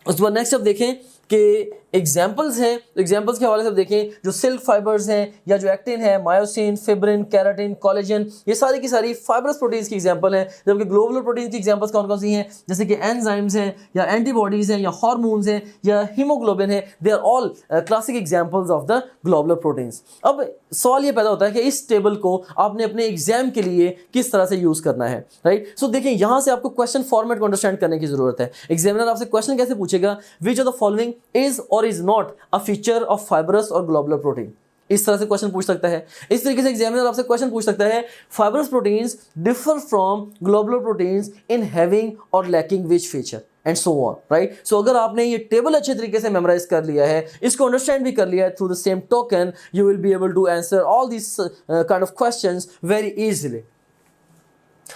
उसके बाद नेक्स्ट अब देखें कि एग्जाम्पल्स हैं, एग्जाम्पल्स के हवाले से देखें जो सिल्क फाइबर्स हैं या जो एक्टिन है, मायोसिन, फिब्रिन, केराटिन, कोलेजन, ये सारी की सारी फाइबरस प्रोटीन्स की एग्जाम्पल हैं। जबकि ग्लोबुलर प्रोटीन्स की एग्जाम्पल्स कौन कौन सी हैं? जैसे कि एंजाइम्स हैं या एंटीबॉडीज़ हैं या हार्मोन्स हैं या हीमोग्लोबिन है, they are all classic examples of the globular proteins. अब सवाल ये पैदा होता है कि इस टेबल को आपने अपने एग्जाम के लिए किस तरह से यूज़ करना है, राइट? सो देखिए यहाँ से आपको क्वेश्चन फॉर्मेट को अंडरस्टैंड करने की जरूरत है। एग्जामिनर आपसे क्वेश्चन कैसे पूछेगा? Which of the following is और is not a feature of fibrous और ग्लोबुलर प्रोटीन। इस तरह से क्वेश्चन पूछ सकता है। इस तरीके से एग्जामिनर आपसे क्वेश्चन पूछ सकता है, fibrous proteins differ from globular proteins in having और lacking which feature and so on, right. So अगर आपने ये टेबल अच्छे तरीके से मेमोराइज कर लिया है, इसको अंडरस्टैंड भी कर लिया है, through the same token you will be able to answer all this kind of questions very easily.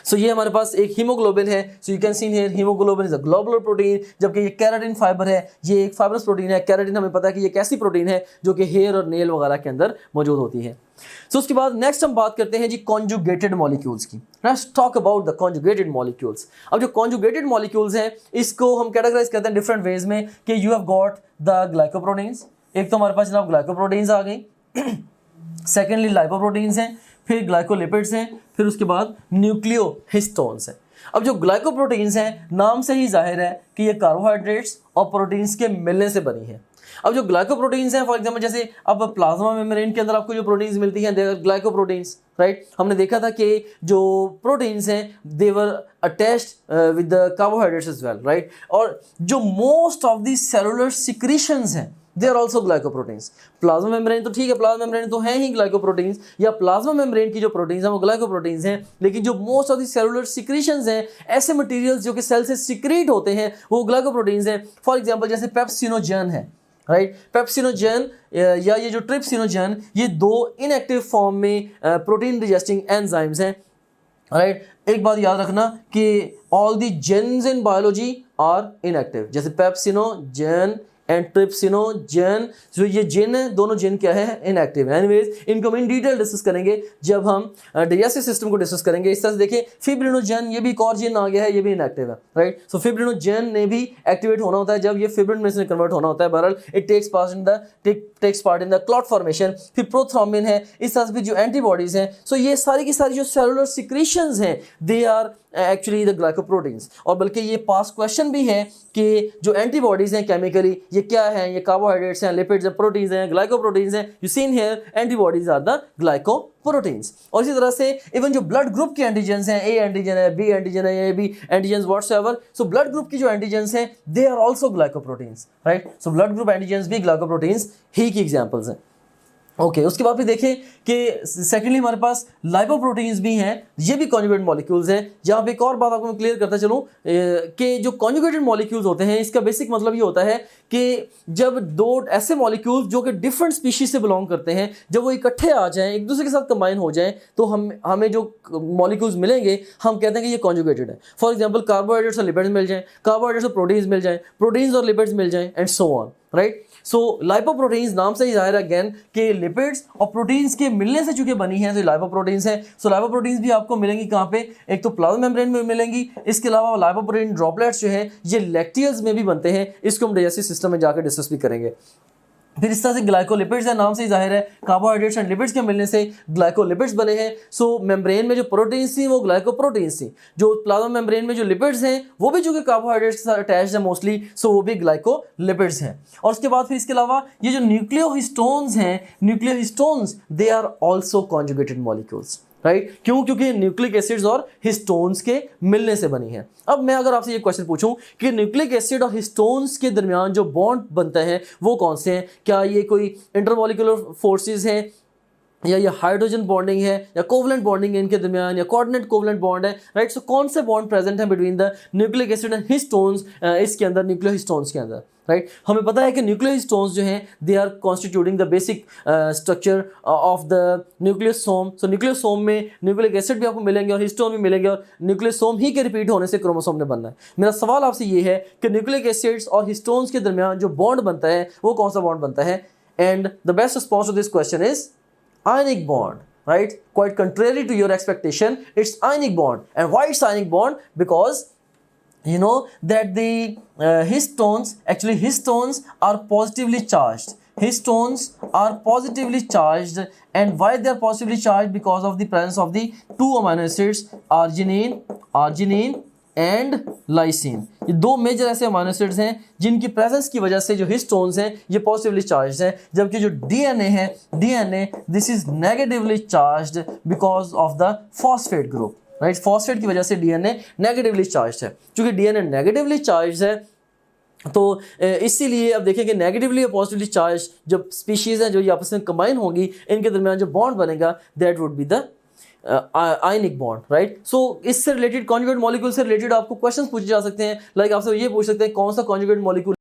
So ये हमारे पास एक हीमोग्लोबिन है। So you can see here haemoglobin is a globular protein, जबकि ये केराटिन फाइबर है, ये एक फाइब्रस प्रोटीन है। केराटिन हमें पता है कि ये एक ऐसी प्रोटीन है जो कि हेयर और नेल वगैरह के अंदर मौजूद होती है। सो उसके बाद नेक्स्ट हम बात करते हैं जी कॉन्जुगेटेड मॉलिक्यूल्स की। Let's talk about the conjugated molecules. अब जो कॉन्जुगेटेड मॉलिक्यूल्स हैं इसको हम कैटेगराइज करते हैं डिफरेंट वेज में कि you have got the glycoproteins. एक तो हमारे पास जनाब ग्लाइकोप्रोटीन्स आ गई, सेकेंडली लाइपोप्रोटीन्स हैं, फिर ग्लाइकोलिपिड्स हैं, फिर उसके बाद न्यूक्लियोहिस्टोन्स हैं। अब जो ग्लाइकोप्रोटीन्स हैं, नाम से ही जाहिर है कि ये कार्बोहाइड्रेट्स और प्रोटीन्स के मिलने से बनी है। अब जो ग्लाइकोप्रोटीन्स हैं, फॉर एग्जांपल जैसे अब प्लाज्मा मेम्ब्रेन के अंदर आपको जो प्रोटीन्स मिलती हैं दे आर ग्लाइकोप्रोटीन्स, राइट। हमने देखा था कि जो प्रोटीन्स हैं they were attached with the carbohydrates as well, right. और जो most of the cellular secretions हैं they are also glycoproteins. Plasma membrane तो ठीक है, प्लाज्मा मेम्ब्रेन तो है ही ग्लाइकोप्रोटीन्स, या प्लाज्मा मेम्ब्रेन की जो प्रोटीन्स हैं वो ग्लाइकोप्रोटीन्स हैं, लेकिन जो most of the cellular secretions हैं, ऐसे मटेरियल्स जो कि सेल से सिक्रीट होते हैं वो ग्लाइकोप्रोटीन्स हैं। फॉर एग्जांपल जैसे पेप्सिनोजन है, राइट। पेप्सिनोजन या ये जो ट्रिप्सिनोजन, ये दो इनएक्टिव फॉर्म में प्रोटीन डाइजेस्टिंग एंजाइम्स हैं, राइट। एक बात याद रखना कि ऑल द जेन्स इन बायोलॉजी आर इनएक्टिव, जैसे पेप्सिनोजन एंड ट्रिप्सिनोजन, जो ये जिन है दोनों जिन क्या है, इनएक्टिव है। एनीवेज इनको हम इन डिटेल डिस्कस करेंगे जब हम डाइजेस्टिव सिस्टम को डिस्कस करेंगे। इस तरह से देखिए फिब्रिनोजन, ये भी एक और जिन आ गया है, ये भी इनएक्टिव है, राइट। सो फिब्रिनोजन ने भी एक्टिवेट होना होता है जब ये फिब्रिन में से कन्वर्ट होना होता है। बहरहाल it takes part in the clot formation. फिर प्रोथ्रोम्बिन है, इस तरह से जो एंटीबॉडीज हैं। सो ये सारी की सारी जो सेलुलर सिक्रीशंस हैं they are actually the glycoproteins. और बल्कि ये पास क्वेश्चन भी है कि जो एंटीबॉडीज हैं केमिकली ये क्या है, ये कार्बोहाइड्रेट्स हैं, लिपिड्स हैं, प्रोटीन्स हैं, ग्लाइकोप्रोटीन्स हैं। You seen here antibodies are the glycoproteins. और इसी तरह से इवन जो ब्लड ग्रुप के एंटीजन्स हैं, ए एंटीजन है, बी एंटीजन है, A B antigens whatsoever, so blood group की जो एंटीजन्स हैं they are also glycoproteins, right. So blood group antigens भी ग्लाइकोप्रोटीन्स ही की एग्जांपल्स हैं। ओके उसके बाद फिर देखें कि सेकेंडली हमारे पास लाइपोप्रोटीन्स भी हैं, ये भी कॉन्जुगेटेड मॉलिक्यूल्स हैं। जहाँ पे एक और बात आपको मैं क्लियर करता चलूँ कि जो कॉन्जुगेटेड मॉलिक्यूल्स होते हैं इसका बेसिक मतलब ये होता है कि जब दो ऐसे मॉलिक्यूल्स जो कि डिफरेंट स्पीशीज से बिलोंग करते हैं, जब वो इकट्ठे आ जाएं, एक दूसरे के साथ कंबाइन हो जाएं, तो हमें जो मॉलिक्यूल्स मिलेंगे हम कहते हैं कि ये कॉन्जुगेटेड है। फॉर एग्जाम्पल कार्बोहाइड्रेट्स और लिपिड्स मिल जाएं, कार्बोहाइड्रेट्स और प्रोटीन्स मिल जाएं, प्रोटीन्स और लिपिड्स मिल जाएं and so on, right. So lipoproteins नाम से ही जाहिर है अगेन कि लिपिड्स और प्रोटीन्स के मिलने से चूंकि बनी है तो लाइपोप्रोटीन्स है। सो लाइपोप्रोटीन्स भी आपको मिलेंगी कहाँ पे, एक तो प्लाज्मा मेम्ब्रेन में मिलेंगी, इसके अलावा लाइपोप्रोटीन ड्रॉपलेट्स जो है ये लैक्टियल्स में भी बनते हैं, इसको हम डाइजेस्टिव सिस्टम में जाकर डिस्कस भी करेंगे। फिर इस तरह से ग्लाइकोलिपिड्स है, नाम से ही जाहिर है कार्बोहाइड्रेट्स एंड लिपिड्स के मिलने से ग्लाइकोलिपिड्स बने हैं। सो मेम्ब्रेन में जो प्रोटीन्स थी वो ग्लाइकोप्रोटीन्स थी, जो प्लाज्मा मेम्ब्रेन में जो लिपिड्स हैं वो भी जो कि कार्बोहाइड्रेट्स के साथ अटैच्ड है मोस्टली, सो वो भी ग्लाइकोलिपिड्स हैं। और उसके बाद फिर इसके अलावा ये जो न्यूक्लियोहिस्टोन्स हैं, nucleohistones they are also conjugated molecules, right. क्यों? क्योंकि न्यूक्लिक एसिड्स और हिस्टोन्स के मिलने से बनी है। अब मैं अगर आपसे ये क्वेश्चन पूछूं कि न्यूक्लिक एसिड और हिस्टोन्स के दरमियान जो बॉन्ड बनते हैं वो कौन से हैं, क्या ये कोई इंटरमॉलिक्यूलर फोर्सेस हैं, या ये हाइड्रोजन बॉन्डिंग है, या कोवलेंट बॉन्डिंग है इनके दरमियान, या कोऑर्डिनेट कोवलेंट बॉन्ड है, राइट। सो कौन से बॉन्ड प्रेजेंट है between the nucleic acid and histones इसके अंदर, न्यूक्लियोहिस्टोन्स के अंदर, राइट। हमें पता है कि न्यूक्लियोहिस्टोन्स जो हैं they are constituting the basic structure of the nucleosome. So nucleosome में न्यूक्लिक एसिड भी आपको मिलेंगे और हिस्टोन भी मिलेंगे, और न्यूक्लियोसोम ही के रिपीट होने से क्रोमोसोम ने बनना है। मेरा सवाल आपसे ये है कि न्यूक्लिक एसिड्स और हिस्टोन्स के दरमियान जो बॉन्ड बनता है वो कौन सा बॉन्ड बनता है? And the best response to this question is ionic bond, right? Quite contrary to your expectation, it's ionic bond. And why it's ionic bond? Because you know that the histones are positively charged. Histones are positively charged, and why they are positively charged? Because of the presence of the two amino acids, arginine and lysine. ये दो मेजर ऐसे अमीनो एसिड्स हैं जिनकी प्रेजेंस की वजह से जो हिस्टोन्स हैं ये पॉजिटिवली चार्ज्ड हैं, जबकि जो डीएनए है, DNA this is negatively charged because of the phosphate group, right. Phosphate की वजह से डीएनए नेगेटिवली चार्ज्ड है। क्योंकि डीएनए नेगेटिवली चार्ज्ड है तो इसीलिए अब देखें कि नेगेटिवली और पॉजिटिवली चार्ज जब स्पीशीज़ हैं जो ये आपस में कंबाइन होंगी, इनके दरमियान जो बॉन्ड बनेगा that would be the ionic bond, right. So इससे रिलेटेड कॉन्जुगेट मॉलिक्यूल से रिलेटेड आपको क्वेश्चंस पूछे जा सकते हैं, लाइक आपसे ये पूछ सकते हैं कौन सा कॉन्जुगेट मॉलिक्यूल